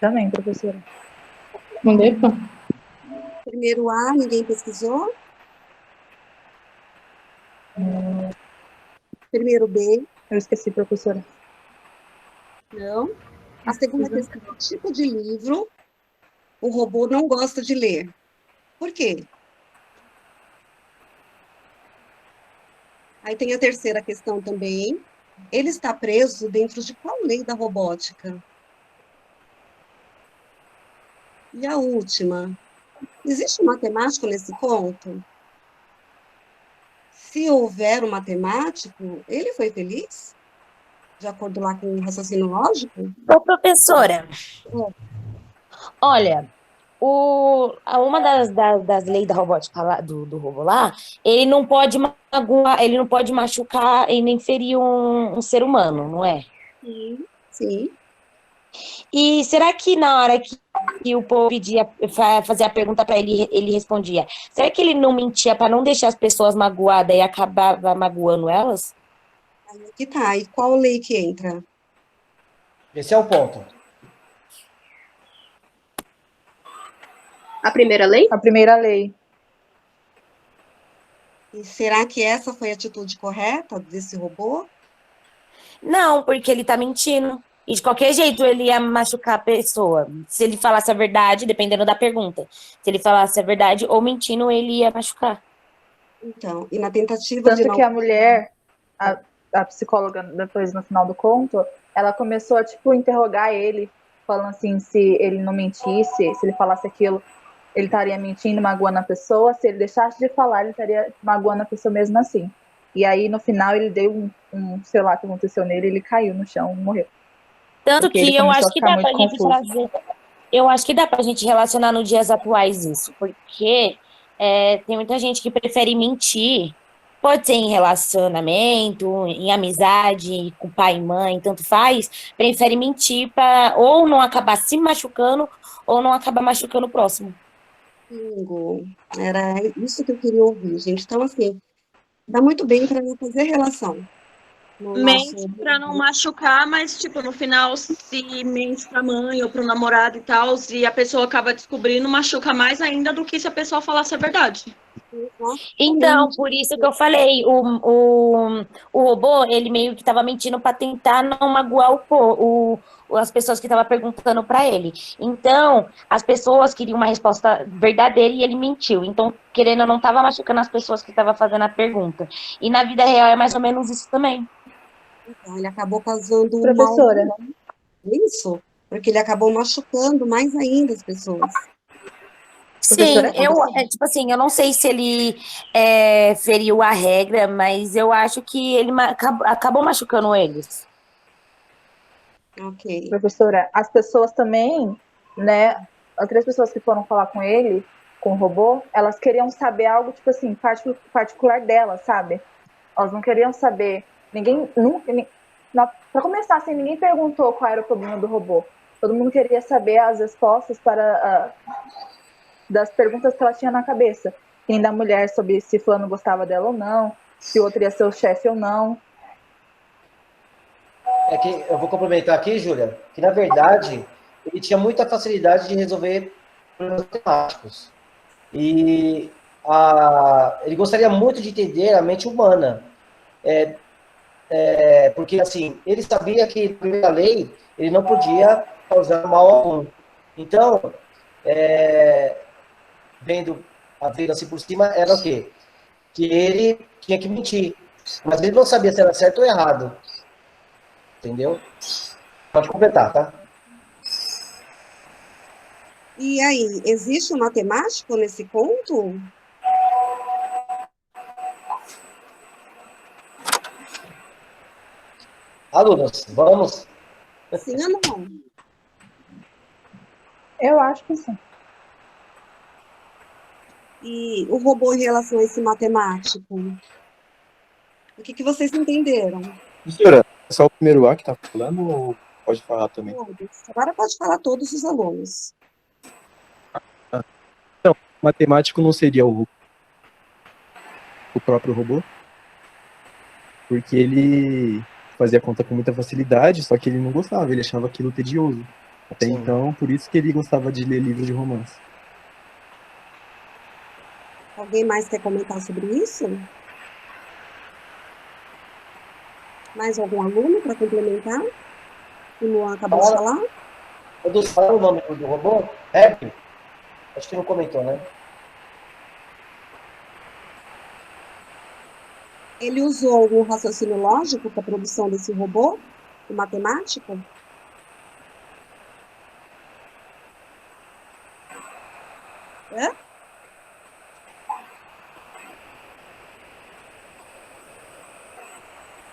Também, professora. Primeiro A, ninguém pesquisou? Primeiro B? Eu esqueci, professora. Não. A segunda questão é o tipo de livro o robô não gosta de ler. Por quê? Aí tem a terceira questão também. Ele está preso dentro de qual lei da robótica? E a última, existe um matemático nesse conto? Se houver um matemático, ele foi feliz? De acordo lá com o raciocínio lógico? Ô, professora, olha, uma das leis da robótica lá, do robô lá, ele não pode magoar, ele não pode machucar e nem ferir um ser humano, não é? Sim, sim. E será que na hora que o povo pedia, fazia a pergunta para ele, ele respondia, será que ele não mentia para não deixar as pessoas magoadas e acabava magoando elas? Aí que tá. E qual lei que entra? Esse é o ponto. A primeira lei? A primeira lei. E será que essa foi a atitude correta desse robô? Não, porque ele tá mentindo. E de qualquer jeito ele ia machucar a pessoa. Se ele falasse a verdade, dependendo da pergunta. Se ele falasse a verdade ou mentindo, ele ia machucar. Então, e na tentativa Tanto de não... que a mulher, a psicóloga, depois no final do conto, ela começou a, tipo, interrogar ele, falando assim, se ele não mentisse, se ele falasse aquilo, ele estaria mentindo, magoando a pessoa. Se ele deixasse de falar, ele estaria magoando a pessoa mesmo assim. E aí, no final, ele deu sei lá o que aconteceu nele, ele caiu no chão, morreu. Tanto Porque que ele eu começou acho a que ficar dá pra muito gente confuso. trazer. Eu acho que dá pra gente relacionar nos dias atuais isso, porque tem muita gente que prefere mentir. Pode ser em relacionamento, em amizade, com pai e mãe, tanto faz, prefere mentir para ou não acabar se machucando ou não acabar machucando o próximo. Bingo. Era isso que eu queria ouvir, gente. Então, assim, dá muito bem para fazer relação. Mente pra não machucar, mas, tipo, no final, se mente pra mãe ou pro namorado e tal, e a pessoa acaba descobrindo, machuca mais ainda do que se a pessoa falasse a verdade. Então, por isso que eu falei, o robô, ele meio que estava mentindo para tentar não magoar as pessoas que estavam perguntando para ele. Então, as pessoas queriam uma resposta verdadeira e ele mentiu. Então, querendo ou não, estava machucando as pessoas que estavam fazendo a pergunta. E na vida real é mais ou menos isso também. Então, ele acabou causando Professora. mal. Isso, porque ele acabou machucando mais ainda as pessoas. Sim, tipo assim, eu não sei se ele feriu a regra, mas eu acho que ele acabou machucando eles. Ok. Professora, as pessoas também, né, as 3 pessoas que foram falar com ele, com o robô, elas queriam saber algo, tipo assim, particular delas, sabe? Elas não queriam saber, para começar, assim, ninguém perguntou qual era o problema do robô. Todo mundo queria saber as respostas das perguntas que ela tinha na cabeça. Quem da mulher sobre se fulano gostava dela ou não, se o outro ia ser o chefe ou não. É que eu vou complementar aqui, Júlia, que na verdade ele tinha muita facilidade de resolver problemas matemáticos. E ele gostaria muito de entender a mente humana. Porque, assim, ele sabia que, na primeira lei, ele não podia causar mal algum. Então, vendo a vida assim por cima, era o quê? Que ele tinha que mentir. Mas ele não sabia se era certo ou errado. Entendeu? Pode completar, tá? E aí, existe um matemático nesse conto? Alunos, vamos? Sim ou não? Eu acho que sim. E o robô em relação a esse matemático? O que vocês entenderam? Professora, é só o primeiro A que tá falando ou pode falar também? Todos. Agora pode falar todos os alunos. Então, matemático não seria o próprio robô? Porque ele fazia conta com muita facilidade, só que ele não gostava, ele achava aquilo tedioso. Até então, por isso que ele gostava de ler livros de romance. Alguém mais quer comentar sobre isso? Mais algum aluno para complementar? O Luan acabou de falar? Fala o nome do robô? Herb? Acho que não comentou, né? Ele usou algum raciocínio lógico para a produção desse robô? O matemático? É?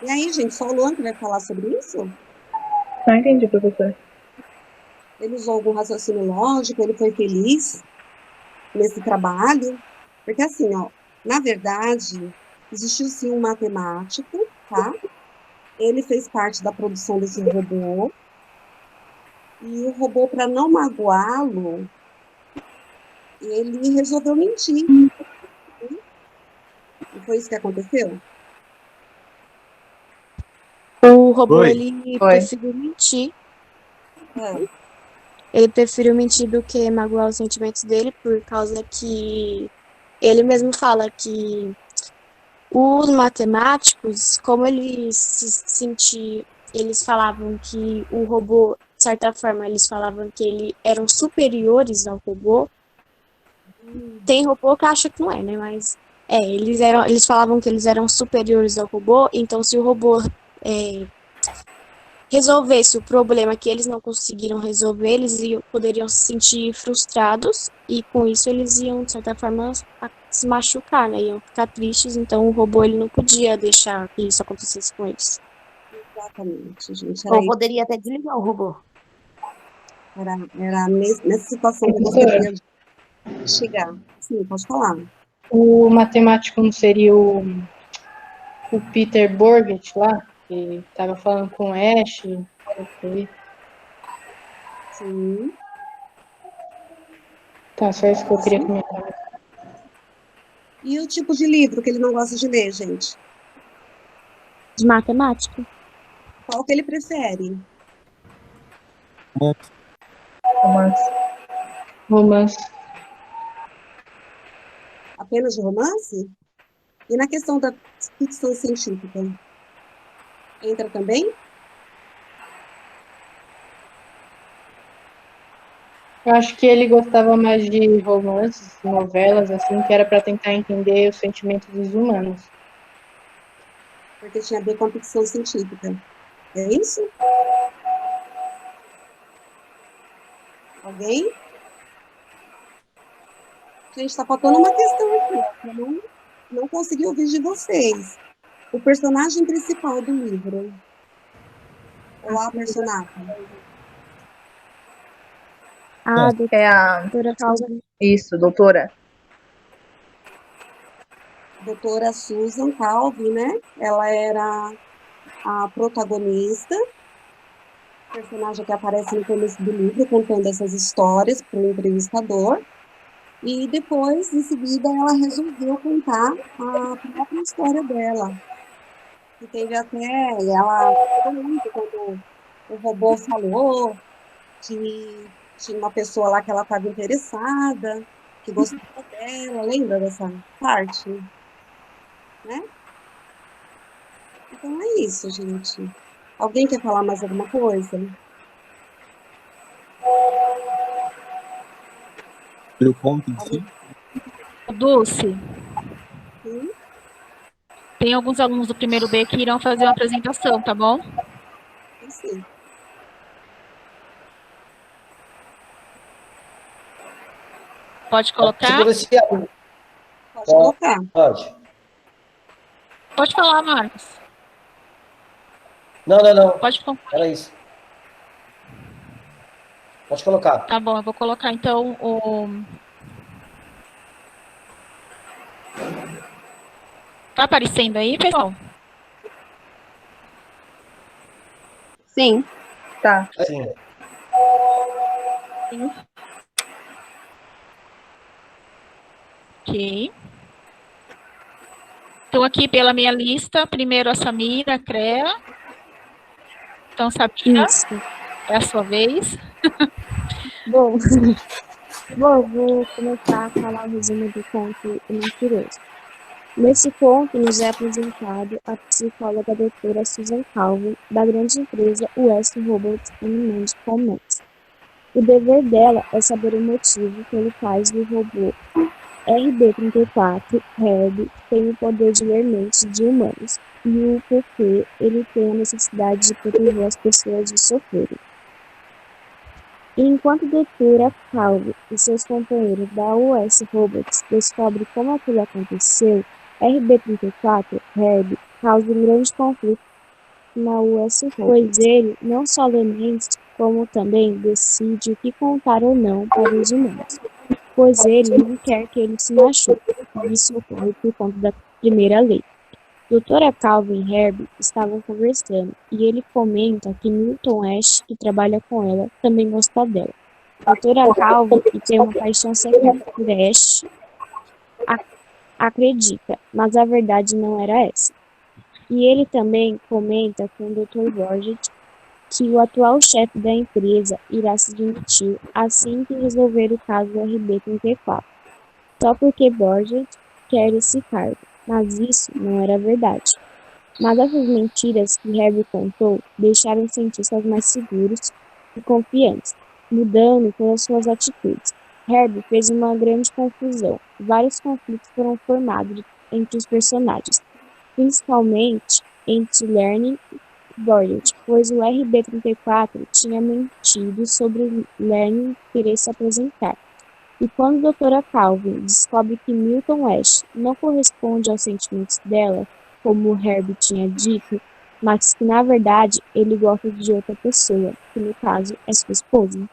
E aí, gente, só o Luan que vai falar sobre isso? Não entendi, professor. Ele usou algum raciocínio lógico? Ele foi feliz nesse trabalho? Porque assim, ó, na verdade, existiu sim um matemático, tá? Ele fez parte da produção desse robô. E o robô, para não magoá-lo, ele resolveu mentir. E foi isso que aconteceu? O robô, ele preferiu mentir. Ele preferiu mentir do que magoar os sentimentos dele, por causa que ele mesmo fala que os matemáticos, como eles se sentiam, eles falavam que o robô, de certa forma, eles falavam que eles eram superiores ao robô. Tem robô que acha que não é, né? Mas eles falavam que eles eram superiores ao robô, então se o robô resolvesse o problema que eles não conseguiram resolver, eles poderiam se sentir frustrados e com isso eles iam, de certa forma, se machucar, né? Iam ficar tristes, então o robô ele não podia deixar que isso acontecesse com eles. Exatamente, gente. Ou poderia até desligar o robô. Era nessa situação que você queria chegar. Sim, pode falar. O matemático não seria o Peter Borget lá, que estava falando com o Ash. Sim. Tá, só isso que eu queria comentar. E o tipo de livro que ele não gosta de ler, gente? De matemática. Qual que ele prefere? Romance. Apenas de romance? E na questão da ficção científica? Entra também? Eu acho que ele gostava mais de romances, novelas, assim, que era para tentar entender os sentimentos dos humanos. Porque tinha a ver com a ficção científica. É isso? Alguém? Gente, está faltando uma questão aqui. Eu não consegui ouvir de vocês. O personagem principal do livro. Ou a personagem? É a doutora Causa. Isso, doutora. Doutora Susan Calvi, né? Ela era a protagonista, personagem que aparece no começo do livro, contando essas histórias para o entrevistador. E depois, em seguida, ela resolveu contar a própria história dela. E teve até, ela ficou muito quando o robô falou que tinha uma pessoa lá que ela estava interessada, que gostava dela, lembra dessa parte? Né? Então é isso, gente. Alguém quer falar mais alguma coisa? Pelo conto em si? Dulce, Sim? tem alguns alunos do primeiro B que irão fazer uma apresentação, tá bom? Sim. Pode colocar? Segura esse aluno. Pode colocar. Pode. Pode falar, Marcos. Não. Pode colocar. Era isso. Pode colocar. Tá bom, eu vou colocar então o... Tá aparecendo aí, pessoal? Sim. Tá. Sim. Ok. Então, aqui pela minha lista, primeiro a Samira, a Crea. Então, Sabina, é a sua vez. Bom, vou começar a falar o resumo do conto O Mentiroso. Nesse conto, nos é apresentado a psicóloga doutora Susan Calvin, da grande empresa US Robots Medical Max. O dever dela é saber o motivo pelo qual o robô RB-34 Herb tem o poder de ler mentes de humanos e o porquê ele tem a necessidade de proteger as pessoas de sofrerem. E enquanto a doutora Calvin e seus companheiros da US Robots descobrem como aquilo aconteceu, RB-34 Herb causa um grande conflito na US Robots, pois ele não só lê mentes, como também decide o que contar ou não para os humanos, pois ele não quer que ele se machuque, e isso ocorre por conta da primeira lei. Doutora Calvin e Herb estavam conversando, e ele comenta que Milton Ash, que trabalha com ela, também gosta dela. Doutora Calvin, que tem uma paixão secreta por Ash, acredita, mas a verdade não era essa. E ele também comenta com o Dr. Borget que o atual chefe da empresa irá se demitir assim que resolver o caso do RB-34, só porque Borget quer esse cargo, mas isso não era verdade. Mas essas mentiras que Herb contou deixaram os cientistas mais seguros e confiantes, mudando pelas suas atitudes. Herb fez uma grande confusão. Vários conflitos foram formados entre os personagens, principalmente entre Lerner e Borget, pois o RB-34 tinha mentido sobre Lerner querer se apresentar. E quando a doutora Calvin descobre que Milton Ash não corresponde aos sentimentos dela, como Herb tinha dito, mas que na verdade ele gosta de outra pessoa, que no caso é sua esposa.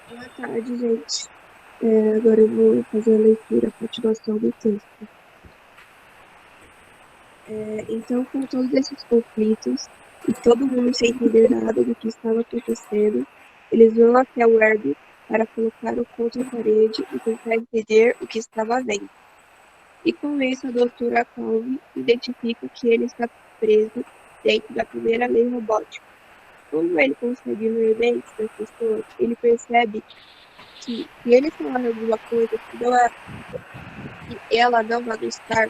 Boa tarde, gente. Agora eu vou fazer a leitura, a continuação do texto. Então, com todos esses conflitos e todo mundo sem entender nada do que estava acontecendo, eles vão até o Herb para colocar o contra a parede e tentar entender o que estava vendo. E com isso, a doutora Calvin identifica que ele está preso dentro da primeira lei robótica. Quando ele consegue ler mentes das pessoas, ele percebe que se ele falar alguma coisa que ela não vai gostar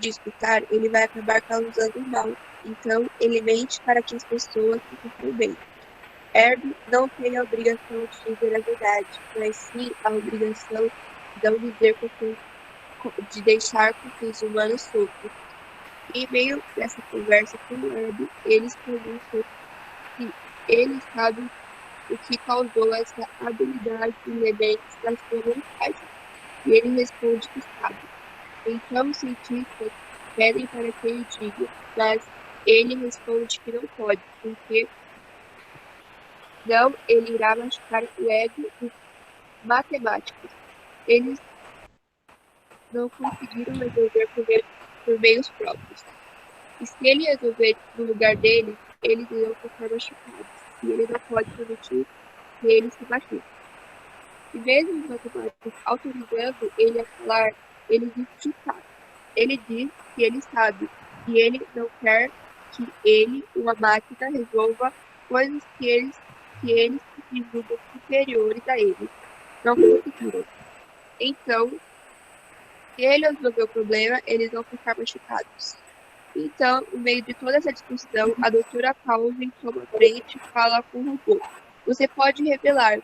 de escutar, ele vai acabar causando mal. Então, ele mente para que as pessoas fiquem bem. Herb não tem a obrigação de dizer a verdade, mas sim a obrigação de não dizer de deixar com que os humanos sofram. Em meio dessa conversa com o Herb, eles perguntam se ele sabe o que causou essa habilidade de elementos da sua vontade. E ele responde que sabe. Então os cientistas pedem para que ele diga, mas ele responde que não pode, porque não ele irá machucar o ego dos matemáticos. Eles não conseguiram resolver por meios próprios. E se ele resolver no lugar deles, eles irão ficar machucados. E ele não pode permitir que eles se machuquem. E mesmo os matemáticos autorizando ele a falar, ele justifica. Ele diz que ele sabe, e ele não quer que ele, uma máquina, resolva coisas que eles que julgam superiores a ele não conseguiram. Então, se ele resolver o problema, eles vão ficar machucados. Então, no meio de toda essa discussão, a doutora Calvin toma frente e fala com o robô. Você pode revelar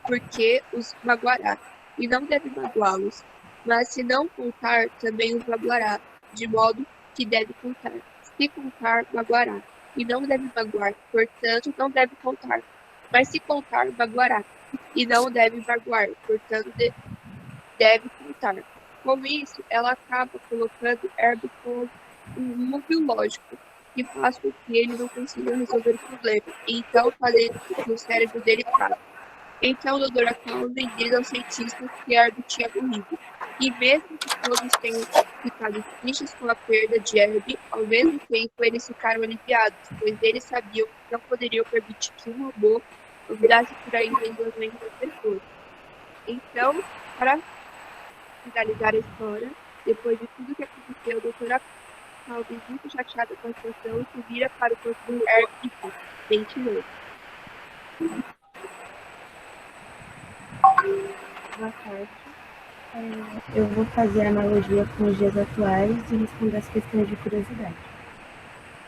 porque os magoará, e não deve magoá-los. Mas se não contar, também os magoará, de modo que deve contar. Se contar, magoará, e não deve magoar, portanto, não deve contar. Mas se contar, magoará, e não deve magoar, portanto, deve contar. Com isso, ela acaba colocando Herbie como um núcleo lógico, que faz com que ele não consiga resolver o problema, e então fazendo com que o cérebro dele para. Então, a doutora Calvin diz aos cientistas que Herbie tinha morrido. E mesmo que todos tenham ficado tristes com a perda de Herbie, ao mesmo tempo eles ficaram aliviados, pois eles sabiam que não poderiam permitir que um robô andasse por aí vendendo as pessoas. Então, para finalizar a história, depois de tudo que aconteceu, a doutora Calvin, muito chateada com a situação, se vira para o corpo do Herbie e diz: "Tente ler." Boa tarde. Eu vou fazer analogia com os dias atuais e responder as questões de curiosidade.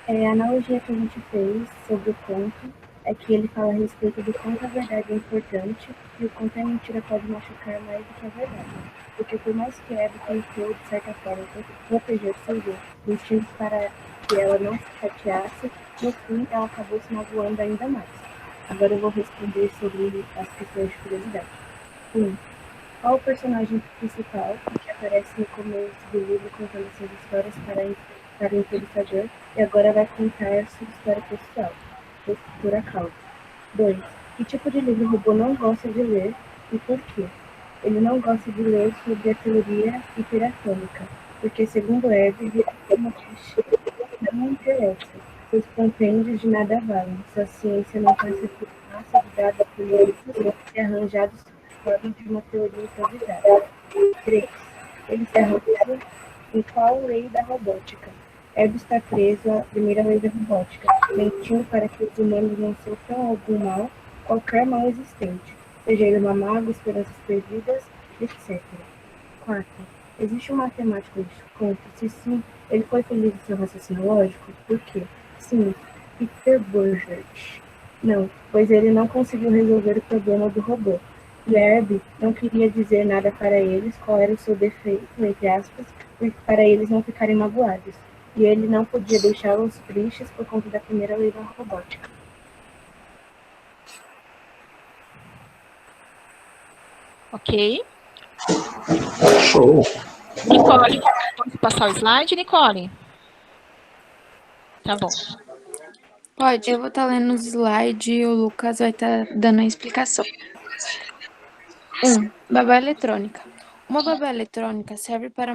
A analogia que a gente fez sobre o conto é que ele fala a respeito do quanto a verdade é importante e o quanto a mentira pode machucar mais do que a verdade. Porque por mais que Abby tentou, de certa forma, proteger Suzy, mentindo para que ela não se chateasse, no fim ela acabou se magoando ainda mais. Agora eu vou responder sobre as questões de curiosidade. 1. Qual o personagem principal que aparece no começo do livro contando suas histórias para o entrevistador e agora vai contar sua história pessoal? Doutora Calvin. 2. Que tipo de livro o robô não gosta de ler e por quê? Ele não gosta de ler sobre a teoria hiperatômica, porque, segundo Herbie, não interessa. Seus compêndios de nada valem. Sua ciência não passa por massa de dados políticos e arranjados forma de uma teoria improvisada. 3. Ele se arranja em qual lei da robótica? Herbie está preso à primeira lei da robótica, mentindo para que os humanos não sofram algum mal, qualquer mal existente, seja ele uma mágoa, esperanças perdidas, etc. 4. Existe um matemático de conto? Se sim, ele foi feliz em seu raciocínio lógico? Por quê? Sim, Peter Burgert. Não, pois ele não conseguiu resolver o problema do robô. E Herbie não queria dizer nada para eles qual era o seu defeito, entre aspas, para eles não ficarem magoados. E ele não podia deixá-los tristes por conta da primeira lei da robótica. Ok. Show. Nicole, pode passar o slide, Nicole? Tá bom. Pode, eu vou estar lendo os slides e o Lucas vai estar dando a explicação. 1. Babá eletrônica. Uma babá eletrônica serve para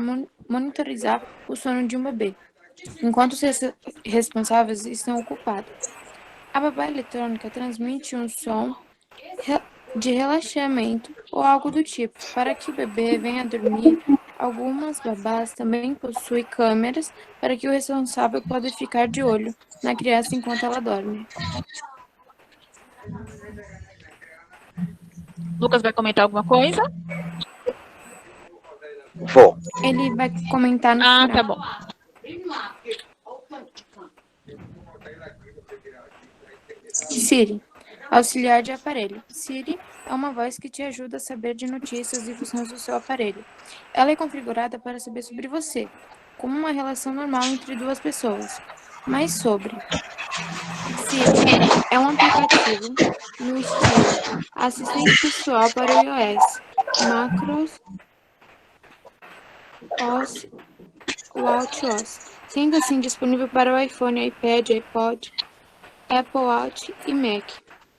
monitorizar o sono de um bebê, enquanto os responsáveis estão ocupados. A babá eletrônica transmite um som de relaxamento ou algo do tipo, para que o bebê venha dormir. Algumas babás também possuem câmeras para que o responsável possa ficar de olho na criança enquanto ela dorme. Lucas vai comentar alguma coisa? Vou. Ele vai comentar no final. Tá bom. Siri. Auxiliar de aparelho. Siri é uma voz que te ajuda a saber de notícias e funções do seu aparelho. Ela é configurada para saber sobre você, como uma relação normal entre duas pessoas. Mais sobre. Siri é um aplicativo no estilo assistente pessoal para o iOS, macOS, WatchOS, sendo assim disponível para o iPhone, iPad, iPod, Apple Watch e Mac.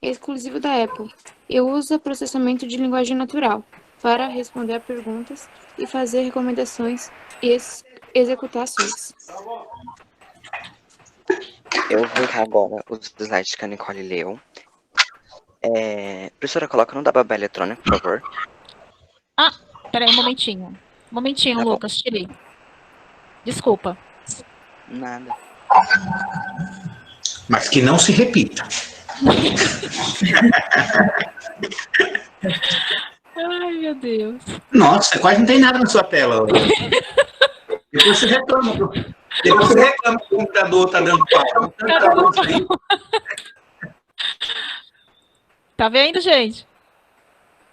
É exclusivo da Apple e usa processamento de linguagem natural para responder a perguntas e fazer recomendações e executar ações. Eu vou ler agora os slides que a Nicole leu. Professora, coloca no da babá eletrônica, por favor. Peraí um momentinho. Um momentinho, Tá bom. Lucas, tirei. Desculpa. Nada. Mas que não se repita. Ai, meu Deus. Nossa, quase não tem nada na sua tela. Depois você reclama. Depois você reclama que o computador tá dando pau. Tá dando pau. Tá vendo, gente?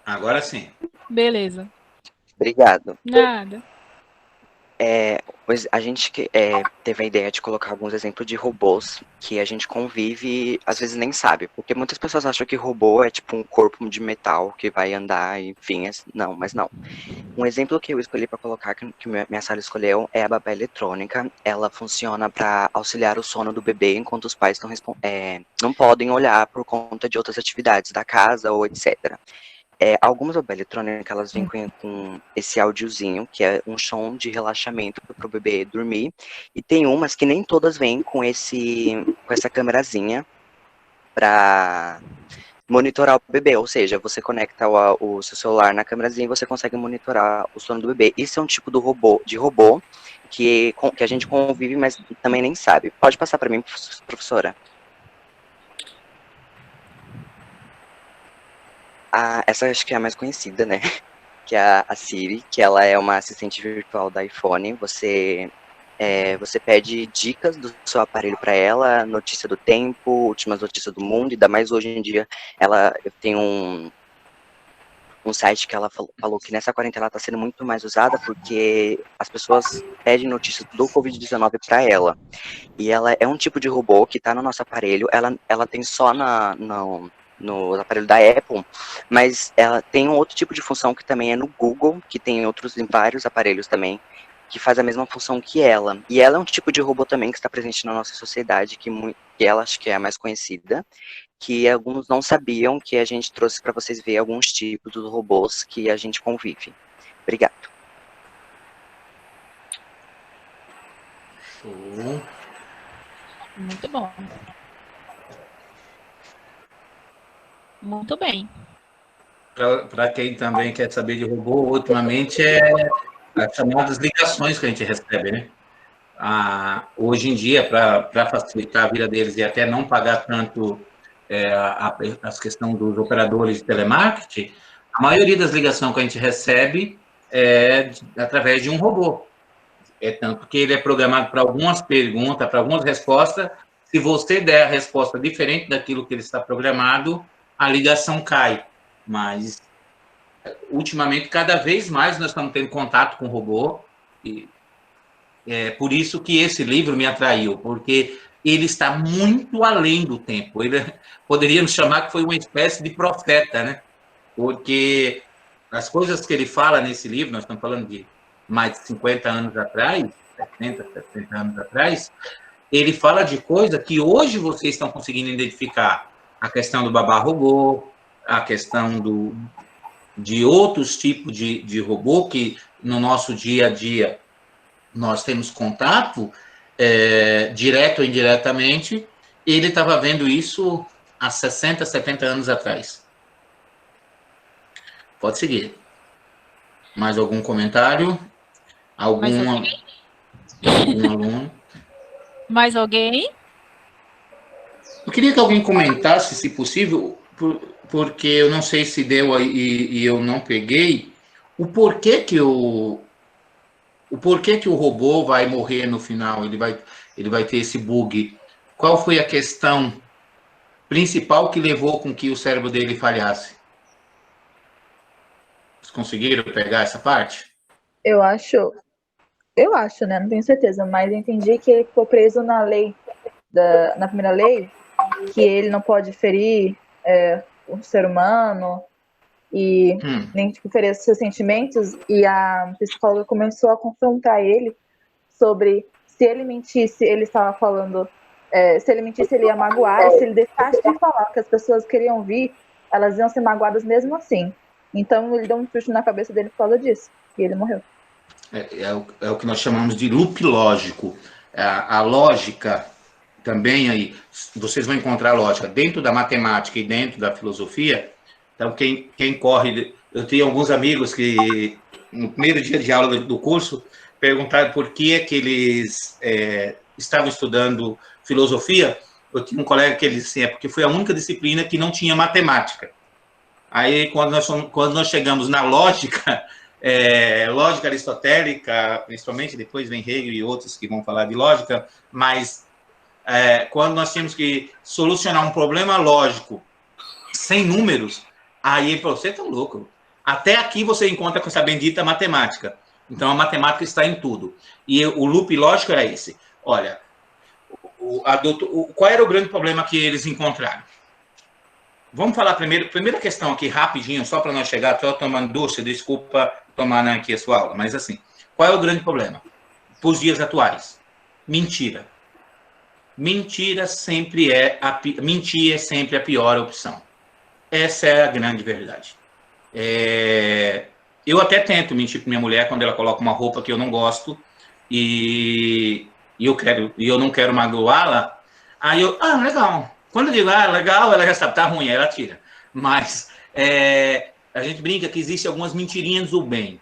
Agora sim. Beleza. Obrigado. Nada. Pois a gente teve a ideia de colocar alguns exemplos de robôs que a gente convive e às vezes nem sabe, porque muitas pessoas acham que robô é tipo um corpo de metal que vai andar, enfim, não, mas não. Um exemplo que eu escolhi para colocar, que minha sala escolheu, é a babá eletrônica. Ela funciona para auxiliar o sono do bebê enquanto os pais não podem olhar por conta de outras atividades da casa ou etc. Algumas babás eletrônicas, elas vêm com esse áudiozinho, que é um som de relaxamento para o bebê dormir, e tem umas que nem todas vêm com essa câmerazinha para monitorar o bebê, ou seja, você conecta o seu celular na câmerazinha e você consegue monitorar o sono do bebê. Isso é um tipo de robô que a gente convive, mas também nem sabe. Pode passar para mim, professora? Essa acho que é a mais conhecida, né? Que é a Siri, que ela é uma assistente virtual da iPhone. Você pede dicas do seu aparelho para ela, notícia do tempo, últimas notícias do mundo, ainda mais hoje em dia. Ela tem um site que ela falou que nessa quarentena ela está sendo muito mais usada porque as pessoas pedem notícias do Covid-19 para ela. E ela é um tipo de robô que está no nosso aparelho, ela tem só no aparelho da Apple, mas ela tem um outro tipo de função que também é no Google, que tem em vários aparelhos também, que faz a mesma função que ela. E ela é um tipo de robô também que está presente na nossa sociedade, que ela acho que é a mais conhecida, que alguns não sabiam, que a gente trouxe para vocês verem alguns tipos dos robôs que a gente convive. Obrigado. Show. Muito bom. Muito bem. Para quem também quer saber de robô, ultimamente as chamadas ligações que a gente recebe, né? Hoje em dia, para facilitar a vida deles e até não pagar tanto as questões dos operadores de telemarketing, a maioria das ligações que a gente recebe é através de um robô. Tanto que ele é programado para algumas perguntas, para algumas respostas. Se você der a resposta diferente daquilo que ele está programado, a ligação cai. Mas, ultimamente, cada vez mais nós estamos tendo contato com o robô. E é por isso que esse livro me atraiu, porque ele está muito além do tempo. Poderíamos chamar que foi uma espécie de profeta, né? Porque as coisas que ele fala nesse livro, nós estamos falando de mais de 50 anos atrás, 70 anos atrás, ele fala de coisa que hoje vocês estão conseguindo identificar. A questão do babá robô, a questão de outros tipos de robô que no nosso dia a dia nós temos contato, direto ou indiretamente. Ele estava vendo isso há 60, 70 anos atrás. Pode seguir. Mais algum comentário? Algum aluno? Mais alguém? Eu queria que alguém comentasse, se possível, porque eu não sei se deu aí e eu não peguei, o porquê que o robô vai morrer no final, ele vai ter esse bug. Qual foi a questão principal que levou com que o cérebro dele falhasse? Vocês conseguiram pegar essa parte? Eu acho, né? Não tenho certeza, mas eu entendi que ele ficou preso na lei, na primeira lei, que ele não pode ferir um ser humano e nem ferir seus sentimentos, e a psicóloga começou a confrontar ele sobre se ele mentisse, ele estava falando, se ele mentisse, ele ia magoar, e se ele deixasse de falar o que as pessoas queriam ouvir, elas iam ser magoadas mesmo assim. Então ele deu um chute na cabeça dele por causa disso, e ele morreu. É o que nós chamamos de loop lógico. A lógica também aí, vocês vão encontrar lógica dentro da matemática e dentro da filosofia. Então, quem corre Eu tenho alguns amigos que, no primeiro dia de aula do curso, perguntaram por que é que eles estavam estudando filosofia. Eu tinha um colega que ele disse, porque foi a única disciplina que não tinha matemática. Aí, quando nós chegamos na lógica, lógica aristotélica, principalmente, depois vem Hegel e outros que vão falar de lógica, mas quando nós tínhamos que solucionar um problema lógico sem números, aí ele falou, você tá louco. Até aqui você encontra com essa bendita matemática. Então, a matemática está em tudo. E o loop lógico era esse. Olha, qual era o grande problema que eles encontraram? Vamos falar primeiro, primeira questão aqui, rapidinho, só para nós chegar, estou tomando doce, desculpa tomar aqui a sua aula, mas assim, qual é o grande problema? Para os dias atuais? Mentira. Mentir é sempre a pior opção. Essa é a grande verdade. Eu até tento mentir para minha mulher quando ela coloca uma roupa que eu não gosto e eu não quero magoá-la. Aí eu, legal. Quando eu digo, legal, ela já sabe, tá ruim, ela tira. Mas a gente brinca que existem algumas mentirinhas do bem.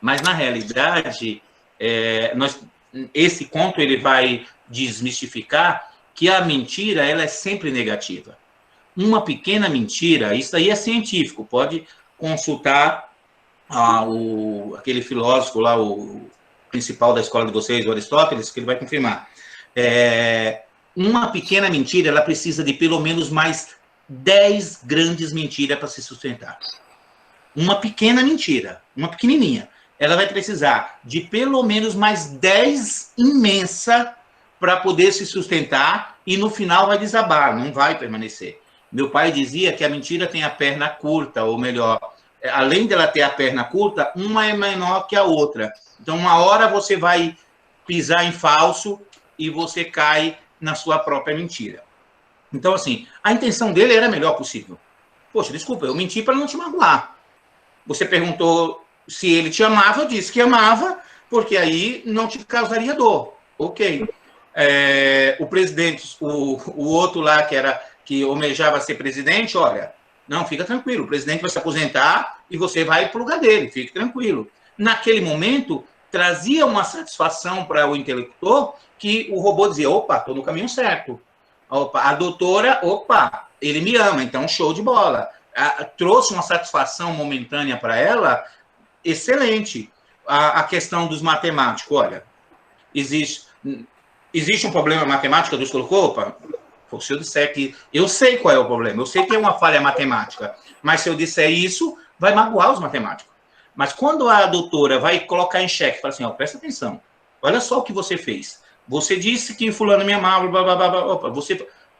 Mas, na realidade, esse conto ele vai desmistificar que a mentira ela é sempre negativa. Uma pequena mentira, isso aí é científico, pode consultar aquele filósofo lá, o principal da escola de vocês, o Aristóteles, que ele vai confirmar. Uma pequena mentira, ela precisa de pelo menos mais 10 grandes mentiras para se sustentar. Uma pequena mentira, uma pequenininha, ela vai precisar de pelo menos mais 10 imensa para poder se sustentar e no final vai desabar, não vai permanecer. Meu pai dizia que a mentira tem a perna curta, ou melhor, além dela ter a perna curta, uma é menor que a outra. Então, uma hora você vai pisar em falso e você cai na sua própria mentira. Então, assim, a intenção dele era a melhor possível. Poxa, desculpa, eu menti para não te magoar. Você perguntou se ele te amava, eu disse que amava, porque aí não te causaria dor. Ok. O presidente, o outro lá que almejava ser presidente, olha, não, fica tranquilo, o presidente vai se aposentar e você vai para o lugar dele, fique tranquilo. Naquele momento, trazia uma satisfação para o intelector que o robô dizia, opa, estou no caminho certo. Opa, a doutora, opa, ele me ama, então show de bola. Trouxe uma satisfação momentânea para ela, excelente. A questão dos matemáticos, olha, existe um problema matemático dos colocou, opa, se eu disser que eu sei qual é o problema, eu sei que é uma falha matemática, mas se eu disser isso, vai magoar os matemáticos. Mas quando a doutora vai colocar em xeque, fala assim, presta atenção, olha só o que você fez. Você disse que fulano me amava, blá, blá, blá, blá, opa,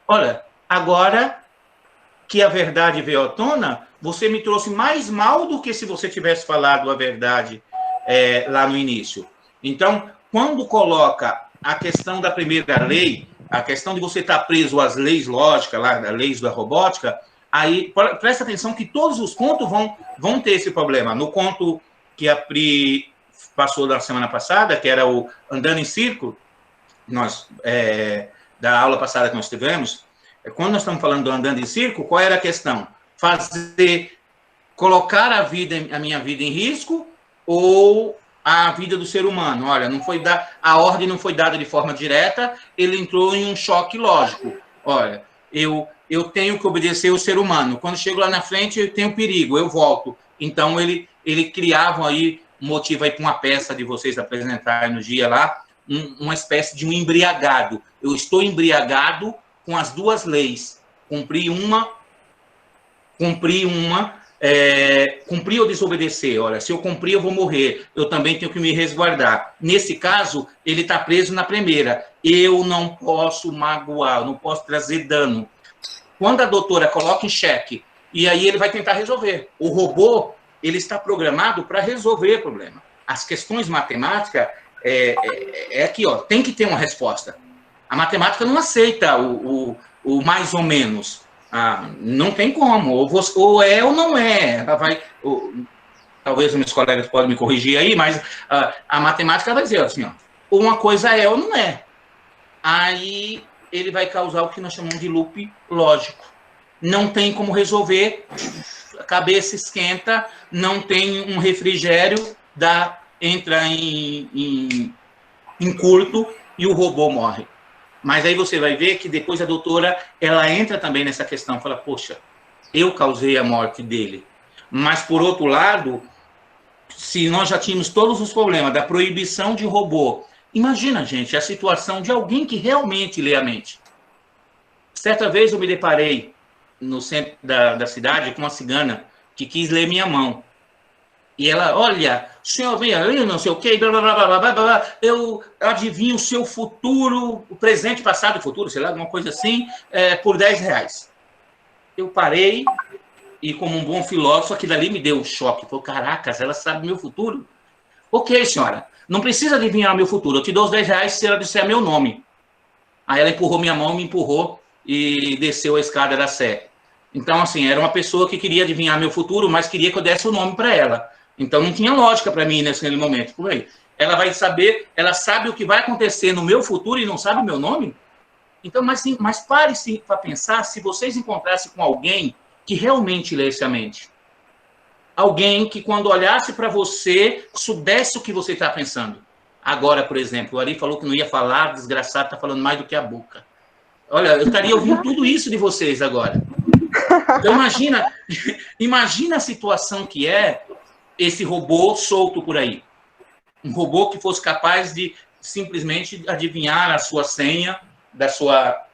olha, agora que a verdade veio à tona, você me trouxe mais mal do que se você tivesse falado a verdade lá no início. Então, quando coloca a questão da primeira lei, a questão de você estar preso às leis lógicas, lá, as leis da robótica, aí presta atenção que todos os contos vão ter esse problema. No conto que a Pri passou da semana passada, que era o Andando em Círculo, da aula passada que nós tivemos, quando nós estamos falando do Andando em Círculo, qual era a questão? Colocar a minha vida em risco ou a vida do ser humano. Olha, a ordem não foi dada de forma direta, ele entrou em um choque lógico. Olha, eu tenho que obedecer o ser humano. Quando chego lá na frente, eu tenho perigo, eu volto. Então, ele criava aí um motivo aí para uma peça de vocês apresentarem no dia lá, uma espécie de um embriagado. Eu estou embriagado com as duas leis. Cumprir ou desobedecer. Olha, se eu cumprir, eu vou morrer. Eu também tenho que me resguardar. Nesse caso, ele está preso na primeira. Eu não posso magoar, eu não posso trazer dano. Quando a doutora coloca em xeque, e aí ele vai tentar resolver. O robô, ele está programado para resolver o problema. As questões matemáticas, aqui, tem que ter uma resposta. A matemática não aceita o mais ou menos. Não tem como, ou é ou não é. Ela vai, talvez meus colegas podem me corrigir aí, mas a matemática vai dizer assim, uma coisa é ou não é. Aí ele vai causar o que nós chamamos de loop lógico. Não tem como resolver, cabeça esquenta, não tem um refrigério, entra em curto e o robô morre. Mas aí você vai ver que depois a doutora, ela entra também nessa questão, fala, poxa, eu causei a morte dele. Mas, por outro lado, se nós já tínhamos todos os problemas da proibição de robô, imagina, gente, a situação de alguém que realmente lê a mente. Certa vez eu me deparei no centro da cidade com uma cigana que quis ler minha mão. E ela, olha, o senhor vem ali, não sei o quê, blá, blá, blá, blá, blá, blá, eu adivinho o seu futuro, o presente, passado e futuro, sei lá, alguma coisa assim, por R$10. Eu parei e, como um bom filósofo, aquilo ali me deu um choque. Falei, caracas, ela sabe meu futuro? Ok, senhora, não precisa adivinhar meu futuro, eu te dou os R$10 se ela disser meu nome. Aí ela empurrou minha mão, me empurrou e desceu a escada da Sé. Então, assim, era uma pessoa que queria adivinhar meu futuro, mas queria que eu desse o nome para ela. Então, não tinha lógica para mim nesse momento. Por aí. Ela vai saber, ela sabe o que vai acontecer no meu futuro e não sabe o meu nome? Então, mas pare-se para pensar se vocês encontrassem com alguém que realmente lesse a mente. Alguém que, quando olhasse para você, soubesse o que você está pensando. Agora, por exemplo, o Ari falou que não ia falar, desgraçado, está falando mais do que a boca. Olha, eu estaria ouvindo tudo isso de vocês agora. Então, imagina a situação que é esse robô solto por aí. Um robô que fosse capaz de simplesmente adivinhar a sua senha da sua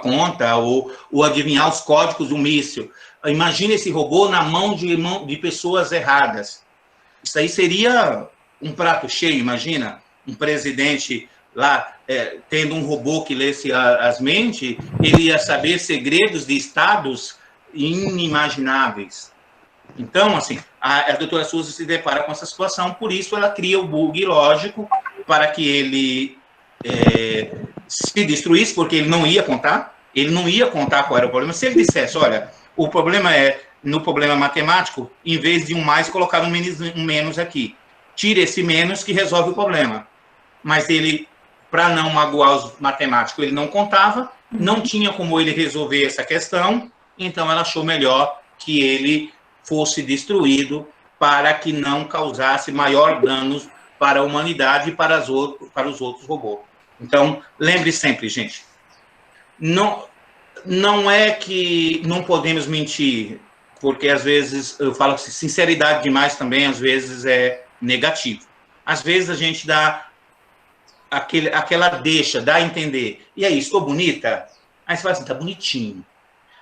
conta ou adivinhar os códigos do míssil. Imagina esse robô na mão de pessoas erradas. Isso aí seria um prato cheio, imagina? Um presidente lá tendo um robô que lesse as mentes, ele ia saber segredos de estados inimagináveis. Então, assim, a doutora Suzy se depara com essa situação, por isso ela cria o bug lógico para que ele se destruísse, porque ele não ia contar qual era o problema. Se ele dissesse, olha, o problema no problema matemático, em vez de um mais, colocar um menos aqui. Tira esse menos que resolve o problema. Mas ele, para não magoar os matemáticos, ele não contava, não tinha como ele resolver essa questão, então ela achou melhor que ele fosse destruído para que não causasse maior danos para a humanidade e para os outros robôs. Então, lembre sempre, gente, não é que não podemos mentir, porque às vezes, eu falo que sinceridade demais também, às vezes é negativo. Às vezes a gente dá aquela deixa, dá a entender. E aí, estou bonita? Aí você fala assim, tá bonitinho.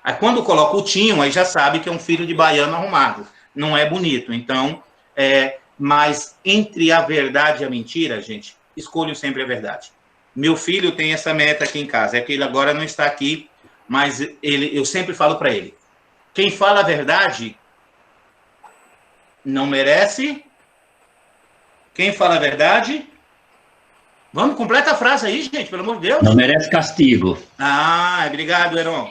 Aí quando coloca o tinho, aí já sabe que é um filho de baiano arrumado. Não é bonito. Então, mas entre a verdade e a mentira, gente, escolho sempre a verdade. Meu filho tem essa meta aqui em casa. É que ele agora não está aqui, mas eu sempre falo para ele. Quem fala a verdade não merece. Quem fala a verdade... Vamos, completa a frase aí, gente, pelo amor de Deus. Não merece castigo. Obrigado, Heron.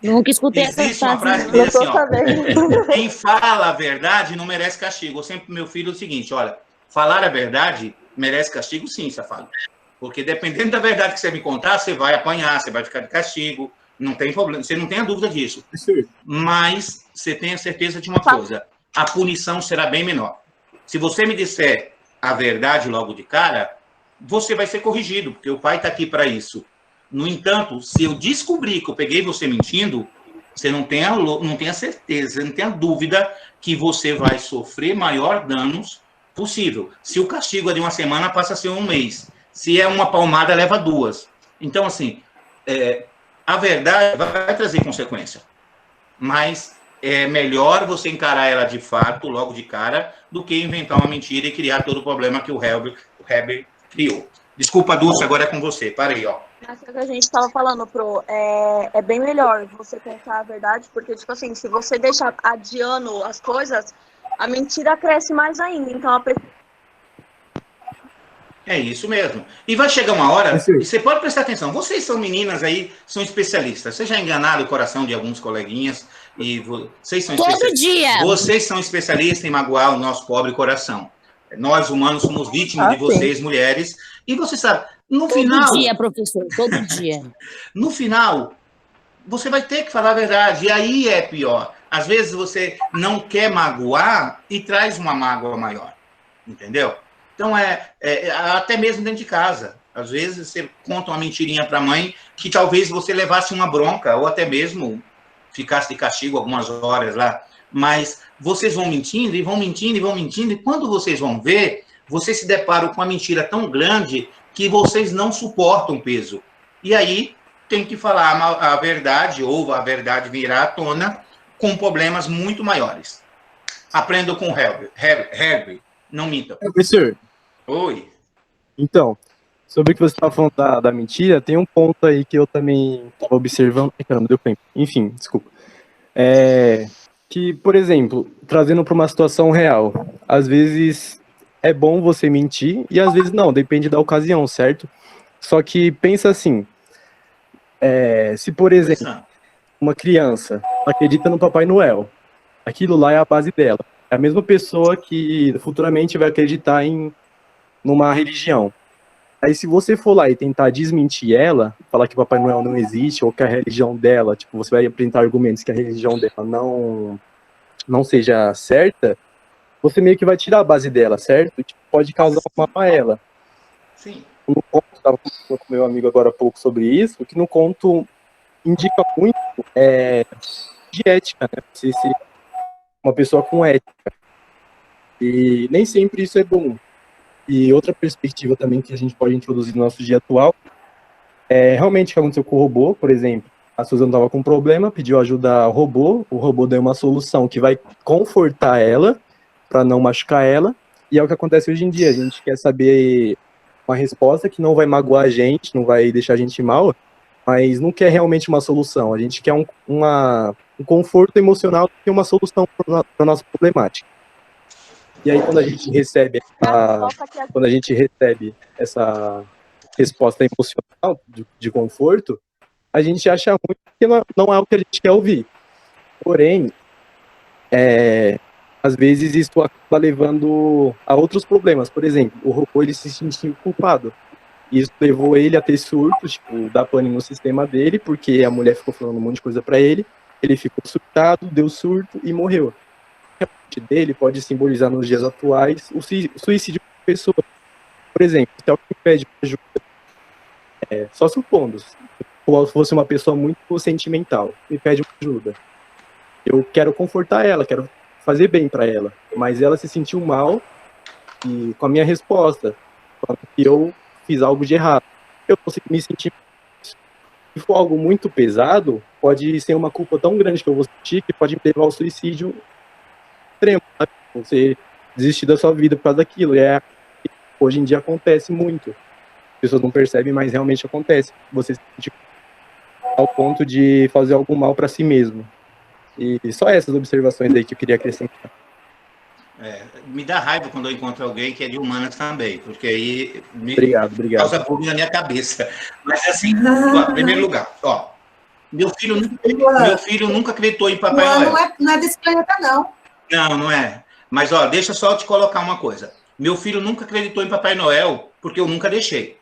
Nunca escutei essa frase. Assim, ó, quem fala a verdade não merece castigo. Eu sempre pro meu filho o seguinte, olha, falar a verdade merece castigo sim, safado. Porque dependendo da verdade que você me contar, você vai apanhar, você vai ficar de castigo, não tem problema, você não tem a dúvida disso. Mas você tem a certeza de uma coisa, a punição será bem menor. Se você me disser a verdade logo de cara, você vai ser corrigido, porque o pai está aqui para isso. No entanto, se eu descobrir que eu peguei você mentindo, você não tem a certeza, não tem a dúvida que você vai sofrer maior danos possível. Se o castigo é de uma semana, passa a ser um mês. Se é uma palmada, leva 2. Então, assim, a verdade vai trazer consequência. Mas é melhor você encarar ela de fato, logo de cara, do que inventar uma mentira e criar todo o problema que o Heber criou. Desculpa, Dulce, agora é com você. Para aí, ó. Essa que a gente estava falando, Pro, é bem melhor você contar a verdade, porque, tipo assim, se você deixar adiando as coisas, a mentira cresce mais ainda. Então, É isso mesmo. E vai chegar uma hora, e você pode prestar atenção, vocês são meninas aí, são especialistas. Vocês já enganaram o coração de alguns coleguinhas, e vocês são especialistas. Todo dia! Vocês são especialistas em magoar o nosso pobre coração. Nós, humanos, somos vítimas de vocês, mulheres. E você sabe, no final... Todo dia, professor, todo dia. No final, você vai ter que falar a verdade. E aí é pior. Às vezes você não quer magoar e traz uma mágoa maior, entendeu? Então, até mesmo dentro de casa. Às vezes você conta uma mentirinha para a mãe que talvez você levasse uma bronca ou até mesmo ficasse de castigo algumas horas lá. Mas vocês vão mentindo e vão mentindo e vão mentindo, e quando vocês vão ver, vocês se deparam com uma mentira tão grande que vocês não suportam o peso. E aí tem que falar a verdade, ou a verdade virá à tona, com problemas muito maiores. Aprendo com o Herbie, não minta. Professor. Oi. Então, sobre o que você estava falando da mentira, tem um ponto aí que eu também estava observando. Caramba, deu tempo. Enfim, desculpa. Que, por exemplo, trazendo para uma situação real, às vezes é bom você mentir e às vezes não, depende da ocasião, certo? Só que pensa assim, se, por exemplo, uma criança acredita no Papai Noel, aquilo lá é a base dela. É a mesma pessoa que futuramente vai acreditar numa religião. Aí se você for lá e tentar desmentir ela, falar que o Papai Noel não existe, ou que a religião dela, tipo, você vai apresentar argumentos que a religião dela não seja certa, você meio que vai tirar a base dela, certo? E, tipo, pode causar um mal a ela. Sim. No conto, eu estava conversando com meu amigo agora há pouco sobre isso, que no conto indica muito de ética, né? Você ser uma pessoa com ética. E nem sempre isso é bom. E outra perspectiva também que a gente pode introduzir no nosso dia atual é realmente o que aconteceu com o robô, por exemplo. A Suzana estava com um problema, pediu ajuda ao robô, o robô deu uma solução que vai confortar ela, para não machucar ela, e é o que acontece hoje em dia. A gente quer saber uma resposta que não vai magoar a gente, não vai deixar a gente mal, mas não quer realmente uma solução. A gente quer um conforto emocional e uma solução para a nossa problemática. E aí, quando a gente recebe essa resposta emocional de conforto, a gente acha muito que não é o que a gente quer ouvir. Porém, às vezes isso acaba levando a outros problemas. Por exemplo, o robô ele se sentiu culpado. E isso levou ele a ter surtos, tipo, dar pane no sistema dele, porque a mulher ficou falando um monte de coisa para ele, ele ficou surtado, deu surto e morreu. A parte dele pode simbolizar nos dias atuais o suicídio de uma pessoa. Por exemplo, se alguém pede ajuda, só supondo, se fosse uma pessoa muito sentimental, me pede uma ajuda. Eu quero confortar ela, quero fazer bem para ela, mas ela se sentiu mal e com a minha resposta, falando que eu fiz algo de errado. Eu consegui me sentir. Se for algo muito pesado, pode ser uma culpa tão grande que eu vou sentir que pode me levar ao suicídio extremo, sabe? Você desistir da sua vida por causa daquilo. Hoje em dia acontece muito. As pessoas não percebem, mas realmente acontece. Você se sentir ao ponto de fazer algo mal para si mesmo. E só essas observações aí que eu queria acrescentar. Me dá raiva quando eu encontro alguém que é de humanas também, porque aí obrigado. Causa bug na minha cabeça. Mas assim, em primeiro lugar, meu filho nunca acreditou em Papai Noel. Não é desse planeta, não. Não é. Mas, deixa só eu te colocar uma coisa. Meu filho nunca acreditou em Papai Noel, porque eu nunca deixei.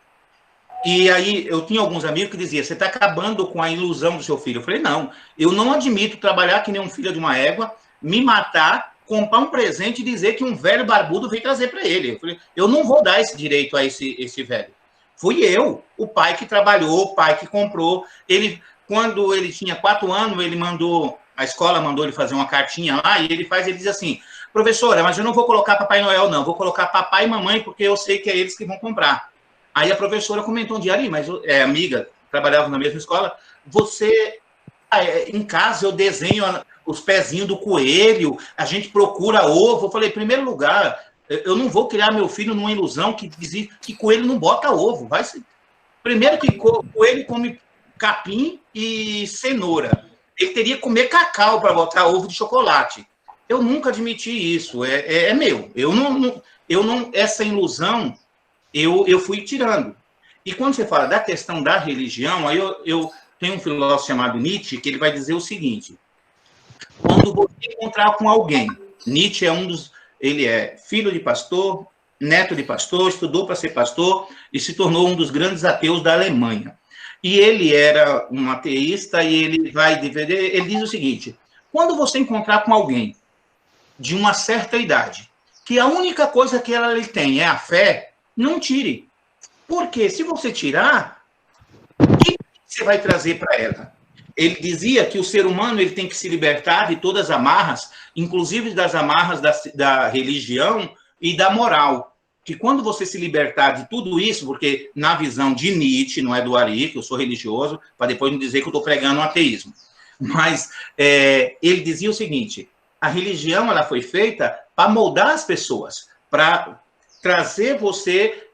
E aí, eu tinha alguns amigos que diziam, você está acabando com a ilusão do seu filho. Eu falei, não, eu não admito trabalhar que nem um filho de uma égua, me matar, comprar um presente e dizer que um velho barbudo veio trazer para ele. Eu falei, eu não vou dar esse direito a esse velho. Fui eu, o pai que trabalhou, o pai que comprou. Quando ele tinha 4 anos, a escola mandou ele fazer uma cartinha lá, e ele diz assim, professora, mas eu não vou colocar Papai Noel, não, vou colocar papai e mamãe, porque eu sei que é eles que vão comprar. Aí a professora comentou um dia ali, mas amiga, trabalhava na mesma escola, em casa eu desenho os pezinhos do coelho, a gente procura ovo. Eu falei, em primeiro lugar, eu não vou criar meu filho numa ilusão que dizia que coelho não bota ovo. Primeiro que coelho come capim e cenoura. Ele teria que comer cacau para botar ovo de chocolate. Eu nunca admiti isso, é meu. Eu não essa ilusão eu fui tirando. E quando você fala da questão da religião, aí eu tenho um filósofo chamado Nietzsche, que ele vai dizer o seguinte, quando você encontrar com alguém, Nietzsche ele é filho de pastor, neto de pastor, estudou para ser pastor e se tornou um dos grandes ateus da Alemanha. E ele era um ateísta e ele diz o seguinte, Quando você encontrar com alguém de uma certa idade, que a única coisa que ela tem é a fé, não tire. Porque se você tirar, o que você vai trazer para ela? Ele dizia que o ser humano ele tem que se libertar de todas as amarras, inclusive das amarras da religião e da moral. Que quando você se libertar de tudo isso, porque na visão de Nietzsche, não é do Ari, que eu sou religioso, para depois não dizer que eu estou pregando o ateísmo. Mas ele dizia o seguinte, a religião ela foi feita para moldar as pessoas, para trazer você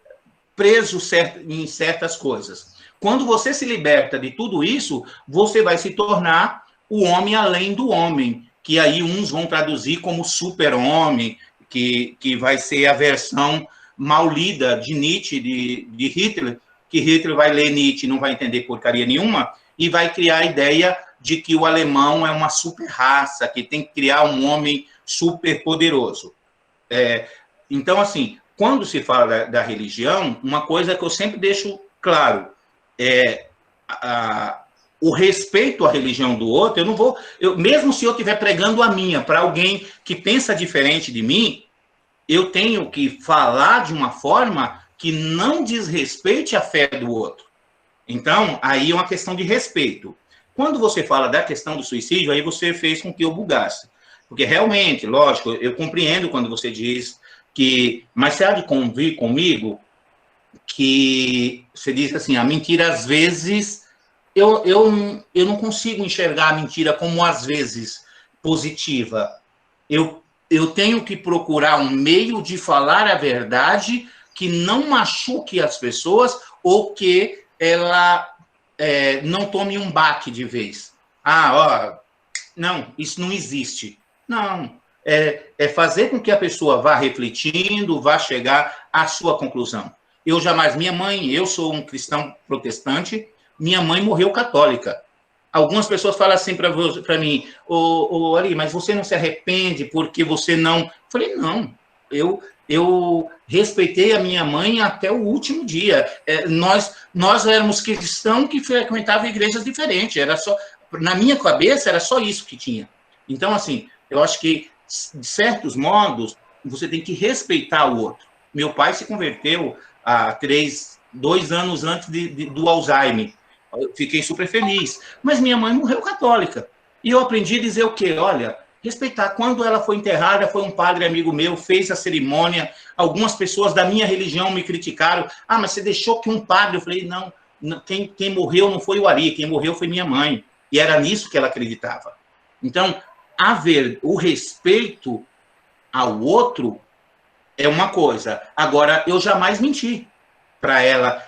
preso em certas coisas. Quando você se liberta de tudo isso, você vai se tornar o homem além do homem, que aí uns vão traduzir como super-homem, que vai ser a versão mal lida de Nietzsche, de Hitler, que Hitler vai ler Nietzsche e não vai entender porcaria nenhuma, e vai criar a ideia de que o alemão é uma super-raça, que tem que criar um homem super poderoso. Então, assim, quando se fala da religião, uma coisa que eu sempre deixo claro, o respeito à religião do outro, mesmo se eu estiver pregando a minha para alguém que pensa diferente de mim, eu tenho que falar de uma forma que não desrespeite a fé do outro. Então, aí é uma questão de respeito. Quando você fala da questão do suicídio, aí você fez com que eu bugasse. Porque realmente, lógico, eu compreendo quando você diz que... Mas você há de convir comigo que você diz assim, a mentira às vezes... Eu não consigo enxergar a mentira como às vezes positiva. Eu tenho que procurar um meio de falar a verdade que não machuque as pessoas ou que ela não tome um baque de vez. Não, isso não existe. Não, é fazer com que a pessoa vá refletindo, vá chegar à sua conclusão. Eu sou um cristão protestante, minha mãe morreu católica. Algumas pessoas falam assim para mim, Ari, mas você não se arrepende porque você não... Eu falei, não, eu respeitei a minha mãe até o último dia. Nós éramos cristãos que frequentavam igrejas diferentes. Na minha cabeça, era só isso que tinha. Então, assim, eu acho que, de certos modos, você tem que respeitar o outro. Meu pai se converteu há 2 anos antes do Alzheimer. Eu fiquei super feliz. Mas minha mãe morreu católica. E eu aprendi a dizer o quê? Olha, respeitar. Quando ela foi enterrada, foi um padre amigo meu, fez a cerimônia. Algumas pessoas da minha religião me criticaram. Mas você deixou que um padre... Eu falei, não, quem morreu não foi o Ari, quem morreu foi minha mãe. E era nisso que ela acreditava. Então, o respeito ao outro é uma coisa. Agora, eu jamais menti para ela.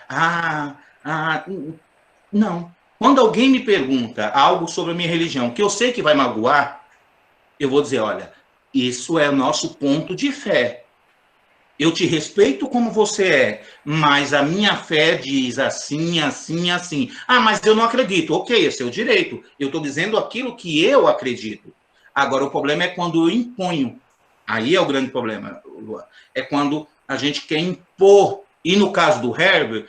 Não. Quando alguém me pergunta algo sobre a minha religião, que eu sei que vai magoar, eu vou dizer, olha, isso é o nosso ponto de fé. Eu te respeito como você é, mas a minha fé diz assim, assim, assim. Mas eu não acredito. Ok, é seu direito. Eu estou dizendo aquilo que eu acredito. Agora, o problema é quando eu imponho. Aí é o grande problema, Luan. É quando a gente quer impor. E no caso do Herbert,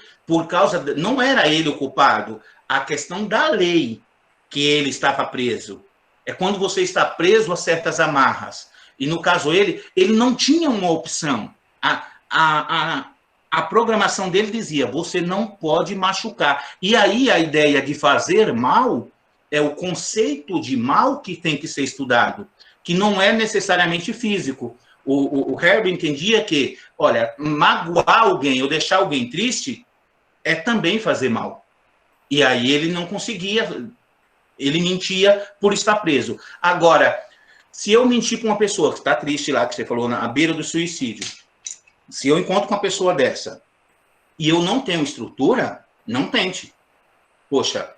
não era ele o culpado, a questão da lei que ele estava preso. É quando você está preso a certas amarras. E no caso ele não tinha uma opção. A programação dele dizia, você não pode machucar. E aí a ideia de fazer mal é o conceito de mal que tem que ser estudado, que não é necessariamente físico. O Herbert entendia que, olha, magoar alguém ou deixar alguém triste é também fazer mal. E aí ele não conseguia, ele mentia por estar preso. Agora, se eu mentir para uma pessoa que está triste lá, que você falou, na beira do suicídio, se eu encontro com uma pessoa dessa e eu não tenho estrutura, não tente. Poxa,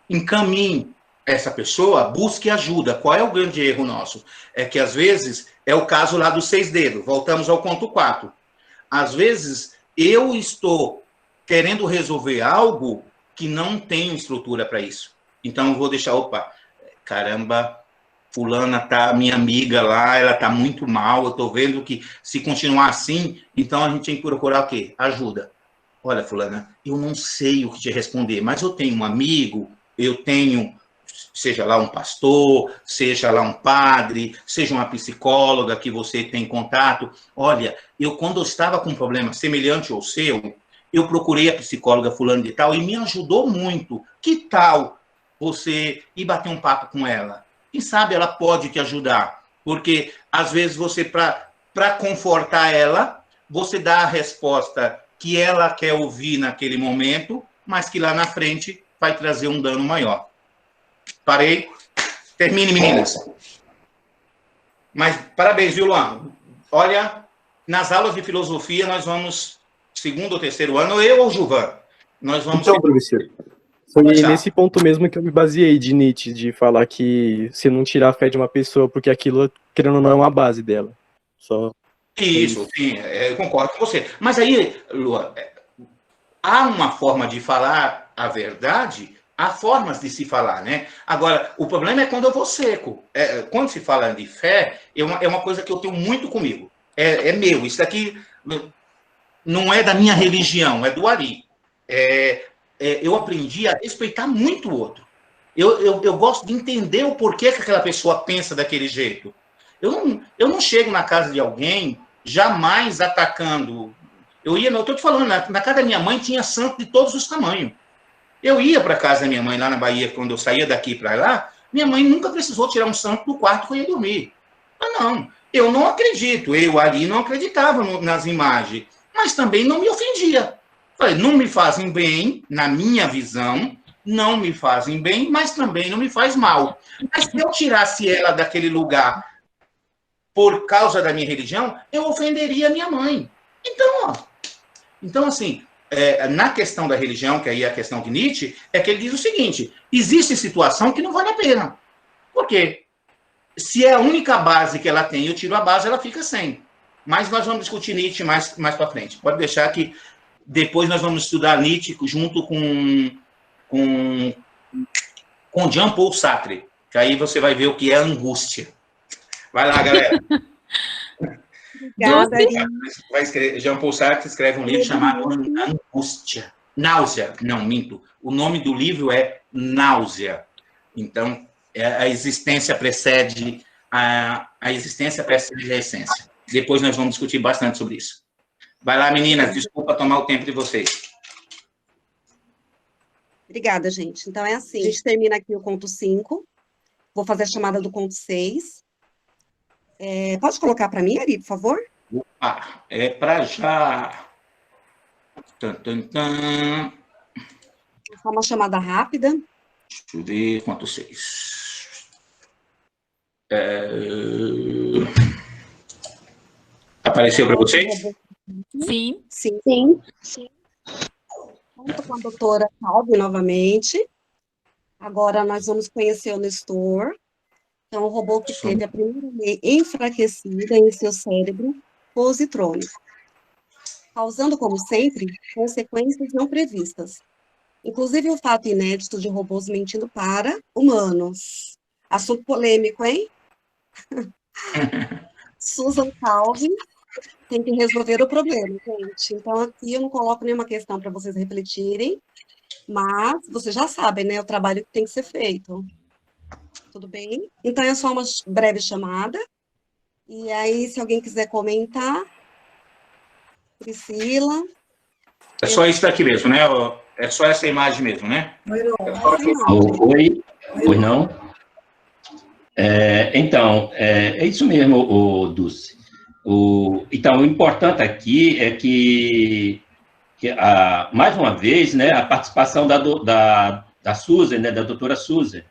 encaminhe essa pessoa, busque ajuda. Qual é o grande erro nosso? É que, às vezes, é o caso lá dos 6 dedos. Voltamos ao ponto 4. Às vezes, eu estou querendo resolver algo que não tenho estrutura para isso. Então, eu vou deixar, caramba, fulana tá, minha amiga lá, ela tá muito mal, eu tô vendo que se continuar assim, então a gente tem que procurar o quê? Ajuda. Olha, fulana, eu não sei o que te responder, mas eu tenho um amigo, eu tenho seja lá um pastor, seja lá um padre, seja uma psicóloga que você tem contato. Olha, quando eu estava com um problema semelhante ao seu, eu procurei a psicóloga fulano de tal e me ajudou muito. Que tal você ir bater um papo com ela? Quem sabe ela pode te ajudar? Porque, às vezes, você, para confortar ela, você dá a resposta que ela quer ouvir naquele momento, mas que lá na frente vai trazer um dano maior. Parei. Termine, meninas. Mas, parabéns, viu, Luan? Olha, nas aulas de filosofia, nós vamos, segundo ou terceiro ano, eu ou o Gilvan, nós vamos... Então, professor, foi nesse ponto mesmo que eu me baseei de Nietzsche, de falar que se não tirar a fé de uma pessoa, porque aquilo, querendo ou não, é uma base dela. Só... Isso, sim, eu concordo com você. Mas aí, Luan, há uma forma de falar a verdade, há formas de se falar, né? Agora, o problema é quando eu vou seco. Quando se fala de fé, é uma coisa que eu tenho muito comigo. É meu, isso daqui não é da minha religião, é do Ari. Eu aprendi a respeitar muito o outro. Eu gosto de entender o porquê que aquela pessoa pensa daquele jeito. Eu não chego na casa de alguém jamais atacando. Eu estou te falando, na casa da minha mãe tinha santo de todos os tamanhos. Eu ia para a casa da minha mãe lá na Bahia, quando eu saía daqui para lá, minha mãe nunca precisou tirar um santo do quarto que eu ia dormir. Mas não, eu não acredito, eu ali não acreditava nas imagens, mas também não me ofendia. Falei, não me fazem bem, na minha visão, não me fazem bem, mas também não me faz mal. Mas se eu tirasse ela daquele lugar por causa da minha religião, eu ofenderia a minha mãe. Então assim, na questão da religião, que aí é a questão de Nietzsche, é que ele diz o seguinte, existe situação que não vale a pena. Por quê? Se é a única base que ela tem, eu tiro a base, ela fica sem. Mas nós vamos discutir Nietzsche mais para frente. Pode deixar que depois nós vamos estudar Nietzsche junto com Jean-Paul Sartre, que aí você vai ver o que é angústia. Vai lá, galera. Obrigada, Jean-Paul Sartre escreve um livro chamado Angústia. Náusea. Não, minto. O nome do livro é Náusea. Então, a existência precede a essência. Depois nós vamos discutir bastante sobre isso. Vai lá, meninas. Desculpa tomar o tempo de vocês. Obrigada, gente. Então, é assim. A gente termina aqui o conto 5. Vou fazer a chamada do conto 6. Pode colocar para mim, Ari, por favor? Opa, é para já. Só uma chamada rápida. Deixa eu ver, conto 6. Apareceu para vocês? Sim. Sim. Conto com a doutora Calvi novamente. Agora nós vamos conhecer o Nestor. É um robô que teve a primeira lei enfraquecida em seu cérebro positrônico, causando, como sempre, consequências não previstas. Inclusive o fato inédito de robôs mentindo para humanos. Assunto polêmico, hein? Susan Calvi tem que resolver o problema, gente. Então, aqui eu não coloco nenhuma questão para vocês refletirem, mas vocês já sabem, né? O trabalho que tem que ser feito. Tudo bem? Então, é só uma breve chamada. E aí, se alguém quiser comentar, Priscila. É só isso daqui mesmo, né? É só essa imagem mesmo, né? Oi, não? Então, é isso mesmo, Dulce. Então, o importante aqui é que mais uma vez, né, a participação da Susan, né, da doutora Susan,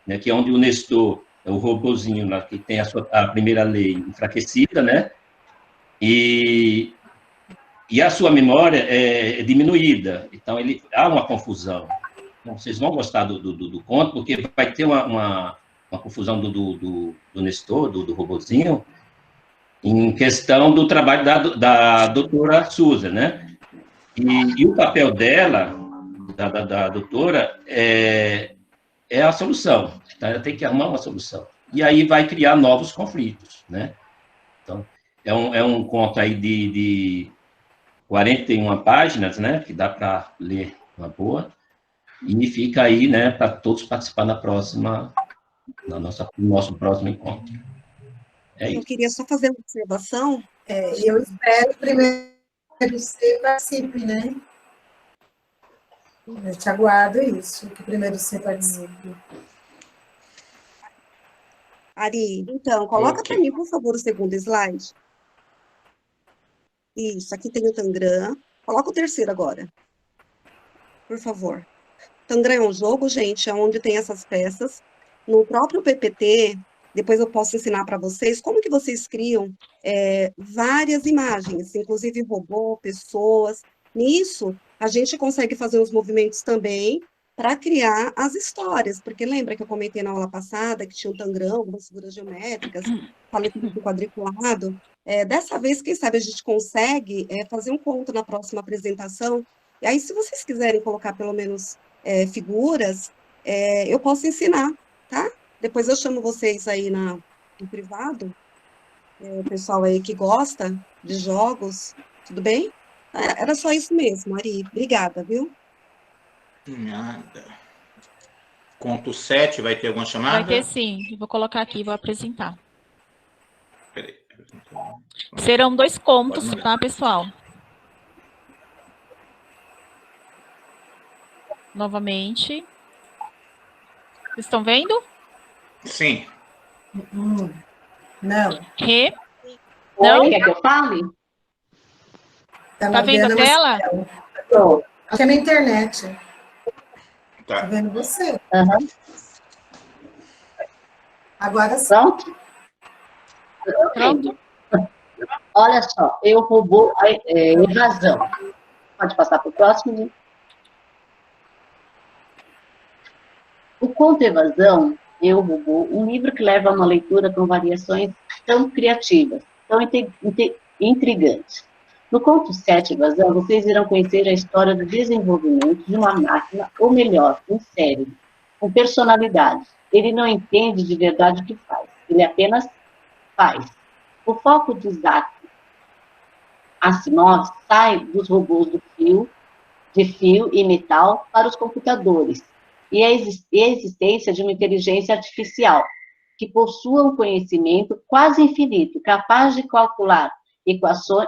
né, que é onde o Nestor, o robozinho lá, que tem a primeira lei enfraquecida, né, e a sua memória é diminuída, então há uma confusão. Então, vocês vão gostar do conto, porque vai ter uma confusão do Nestor, do robozinho, em questão do trabalho da doutora Susan, né, e o papel dela, da doutora, é a solução, tá? Ela tem que arrumar uma solução. E aí vai criar novos conflitos, né? Então, é um conto aí de 41 páginas, né? Que dá para ler uma boa. E fica aí, né, para todos participar no nosso próximo encontro. É Eu isso. queria só fazer uma observação. Eu espero que primeiro você participe, né? Eu te aguardo isso, que primeiro você participe. Ari, então, coloca para mim, por favor, o segundo slide. Isso, aqui tem o Tangram. Coloca o terceiro agora, por favor. Tangram é um jogo, gente, onde tem essas peças. No próprio PPT, depois eu posso ensinar para vocês como que vocês criam várias imagens, inclusive robô, pessoas. Nisso, a gente consegue fazer os movimentos também para criar as histórias, porque lembra que eu comentei na aula passada que tinha um tangram, algumas figuras geométricas, falei com quadriculado. Dessa vez, quem sabe a gente consegue fazer um conto na próxima apresentação. E aí, se vocês quiserem colocar pelo menos figuras, eu posso ensinar, tá? Depois eu chamo vocês aí no privado, o pessoal aí que gosta de jogos, tudo bem? Era só isso mesmo, Ari. Obrigada, viu? Nada. Conto 7, vai ter alguma chamada? Vai ter sim. Eu vou colocar aqui, vou apresentar. Peraí. Serão 2 contos, Pode mandar. tá, pessoal? Novamente. Vocês estão vendo? Sim. Não. Rê? Não? Quer que eu fale? Tá vendo a tela? Acho que é na internet. Tá. Tá vendo você? Uhum. Agora sim. Pronto? Olha só, eu robô evasão. Pode passar para o próximo. O Conto Evasão, Eu, Robô, um livro que leva a uma leitura com variações tão criativas, tão intrigantes. No Conto 7, Evasão, vocês irão conhecer a história do desenvolvimento de uma máquina, ou melhor, um cérebro, com personalidade. Ele não entende de verdade o que faz, ele apenas faz. O foco de Isaac Asimov sai dos robôs de fio e metal para os computadores, e a existência de uma inteligência artificial que possua um conhecimento quase infinito, capaz de calcular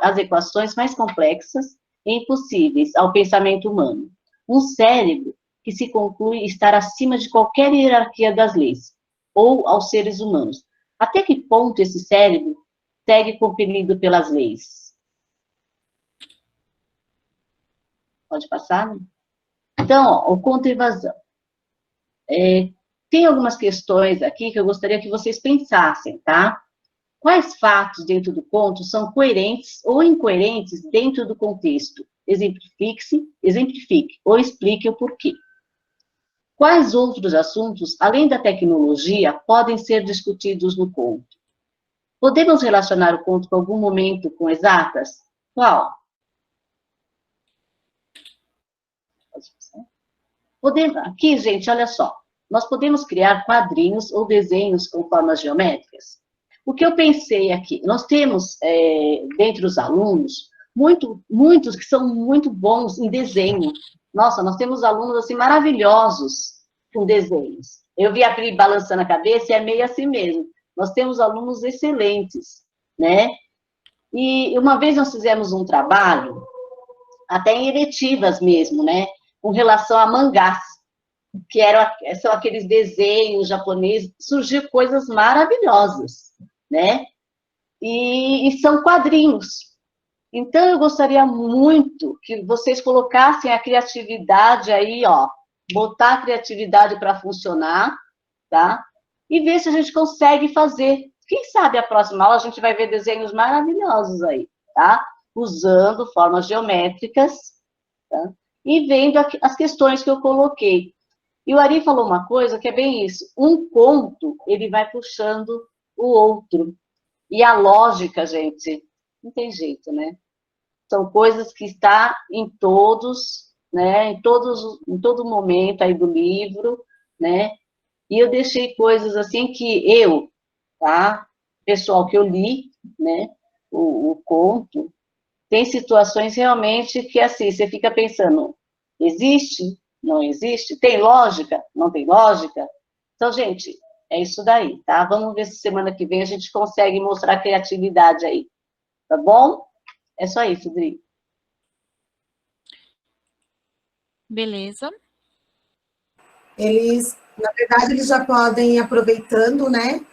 as equações mais complexas e impossíveis ao pensamento humano. Um cérebro que se conclui estar acima de qualquer hierarquia das leis, ou aos seres humanos. Até que ponto esse cérebro segue compelido pelas leis? Pode passar, né? Então, ó, o Conto Evasão. Tem algumas questões aqui que eu gostaria que vocês pensassem, tá? Quais fatos dentro do conto são coerentes ou incoerentes dentro do contexto? Exemplifique ou explique o porquê. Quais outros assuntos, além da tecnologia, podem ser discutidos no conto? Podemos relacionar o conto com algum momento com exatas? Qual? Aqui, gente, olha só. Nós podemos criar quadrinhos ou desenhos com formas geométricas. O que eu pensei aqui? Nós temos, dentre os alunos, muitos que são muito bons em desenho. Nossa, nós temos alunos, assim, maravilhosos com desenhos. Eu vi a Pri balançando a cabeça e é meio assim mesmo. Nós temos alunos excelentes, né? E uma vez nós fizemos um trabalho, até em eletivas mesmo, né? Com relação a mangás, que são aqueles desenhos japoneses, surgiu coisas maravilhosas, né? E são quadrinhos. Então, eu gostaria muito que vocês colocassem a criatividade aí, ó, botar a criatividade para funcionar, tá? E ver se a gente consegue fazer. Quem sabe a próxima aula a gente vai ver desenhos maravilhosos aí, tá? Usando formas geométricas, tá? E vendo as questões que eu coloquei. E o Ari falou uma coisa que é bem isso. Um conto, ele vai puxando o outro. E a lógica, gente, não tem jeito, né? São coisas que estão em todos, né? Em todo momento aí do livro, né? E eu deixei coisas assim que eu, tá? Pessoal que eu li, né? O conto, tem situações realmente que, assim, você fica pensando, existe? Não existe? Tem lógica? Não tem lógica? Então, gente, é isso daí, tá? Vamos ver se semana que vem a gente consegue mostrar a criatividade aí, tá bom? É só isso, Dri. Beleza. Eles, na verdade, eles já podem ir aproveitando, né?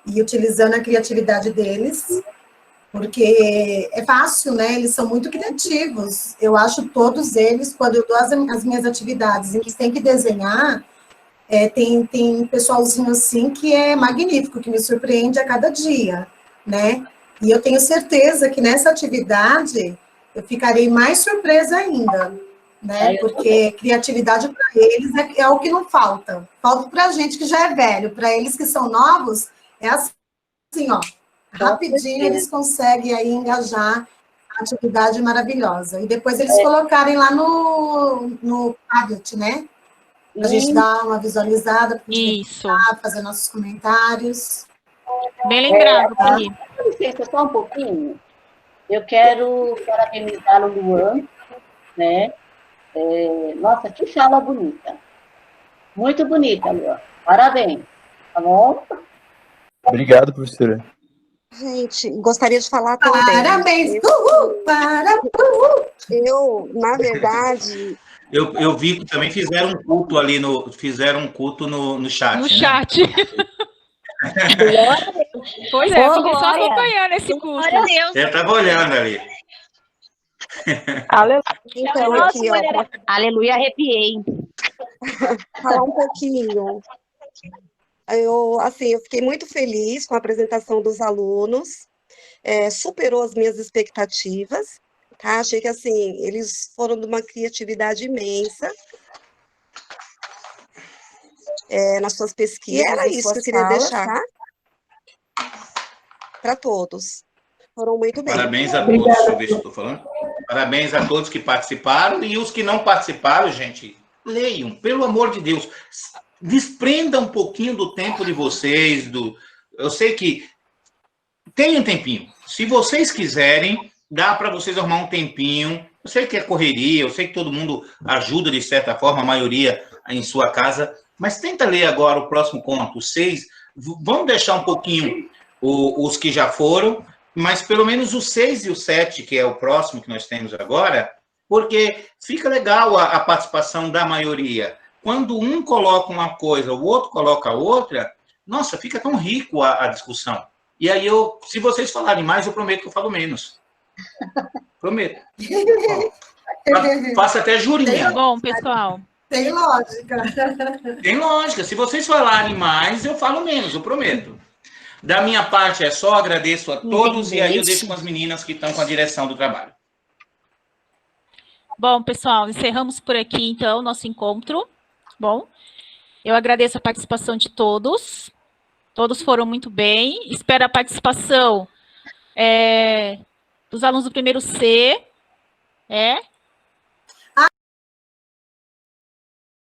E utilizando a criatividade deles, porque é fácil, né? Eles são muito criativos. Eu acho todos eles, quando eu dou as minhas atividades em que tem que desenhar, tem pessoalzinho assim que é magnífico, que me surpreende a cada dia, né? E eu tenho certeza que nessa atividade eu ficarei mais surpresa ainda, né? Porque criatividade para eles é o que não falta. Falta para a gente que já é velho, para eles que são novos, é assim, ó, rapidinho eles conseguem aí engajar a atividade maravilhosa. E depois eles colocarem lá no Padlet, né? Para a gente dar uma visualizada, para Isso. fazer nossos comentários. Bem lembrado, Pri. Com licença, só um pouquinho. Eu quero parabenizar o Luan, né? Nossa, que fala bonita. Muito bonita, Luan. Parabéns, tá bom? Obrigado, professora. Gente, gostaria de falar também. Parabéns! Uhul! Parabéns! Eu, na verdade... Eu vi que também fizeram um culto ali fizeram um culto no chat. No né? chat. Pois é, fiquei só acompanhando esse culto. Eu estava olhando ali. Aleluia. Então, aqui, ó, Aleluia, arrepiei. falar um pouquinho. Eu fiquei muito feliz com a apresentação dos alunos, superou as minhas expectativas, tá? Achei que, assim, eles foram de uma criatividade imensa nas suas pesquisas. E era isso que eu queria deixar para todos. Foram muito bem. Parabéns a todos, deixa eu ver se eu estou falando. Parabéns a todos que participaram e os que não participaram, gente, leiam, pelo amor de Deus. Desprenda um pouquinho do tempo de vocês, eu sei que tem um tempinho. Se vocês quiserem, dá para vocês arrumar um tempinho. Eu sei que é correria, eu sei que todo mundo ajuda de certa forma, a maioria em sua casa, mas tenta ler agora o próximo conto, os 6. Vamos deixar um pouquinho os que já foram, mas pelo menos o 6 e o 7, que é o próximo que nós temos agora, porque fica legal a participação da maioria. Quando um coloca uma coisa, o outro coloca outra, nossa, fica tão rico a discussão. E aí, se vocês falarem mais, eu prometo que eu falo menos. Prometo. Faça até jurinha. Bom, pessoal. Tem lógica. Tem lógica. Se vocês falarem mais, eu falo menos, eu prometo. Da minha parte é só, agradeço a todos, e aí eu deixo com as meninas que estão com a direção do trabalho. Bom, pessoal, encerramos por aqui, então, nosso encontro. Bom, eu agradeço a participação de todos. Todos foram muito bem. Espero a participação dos alunos do primeiro C,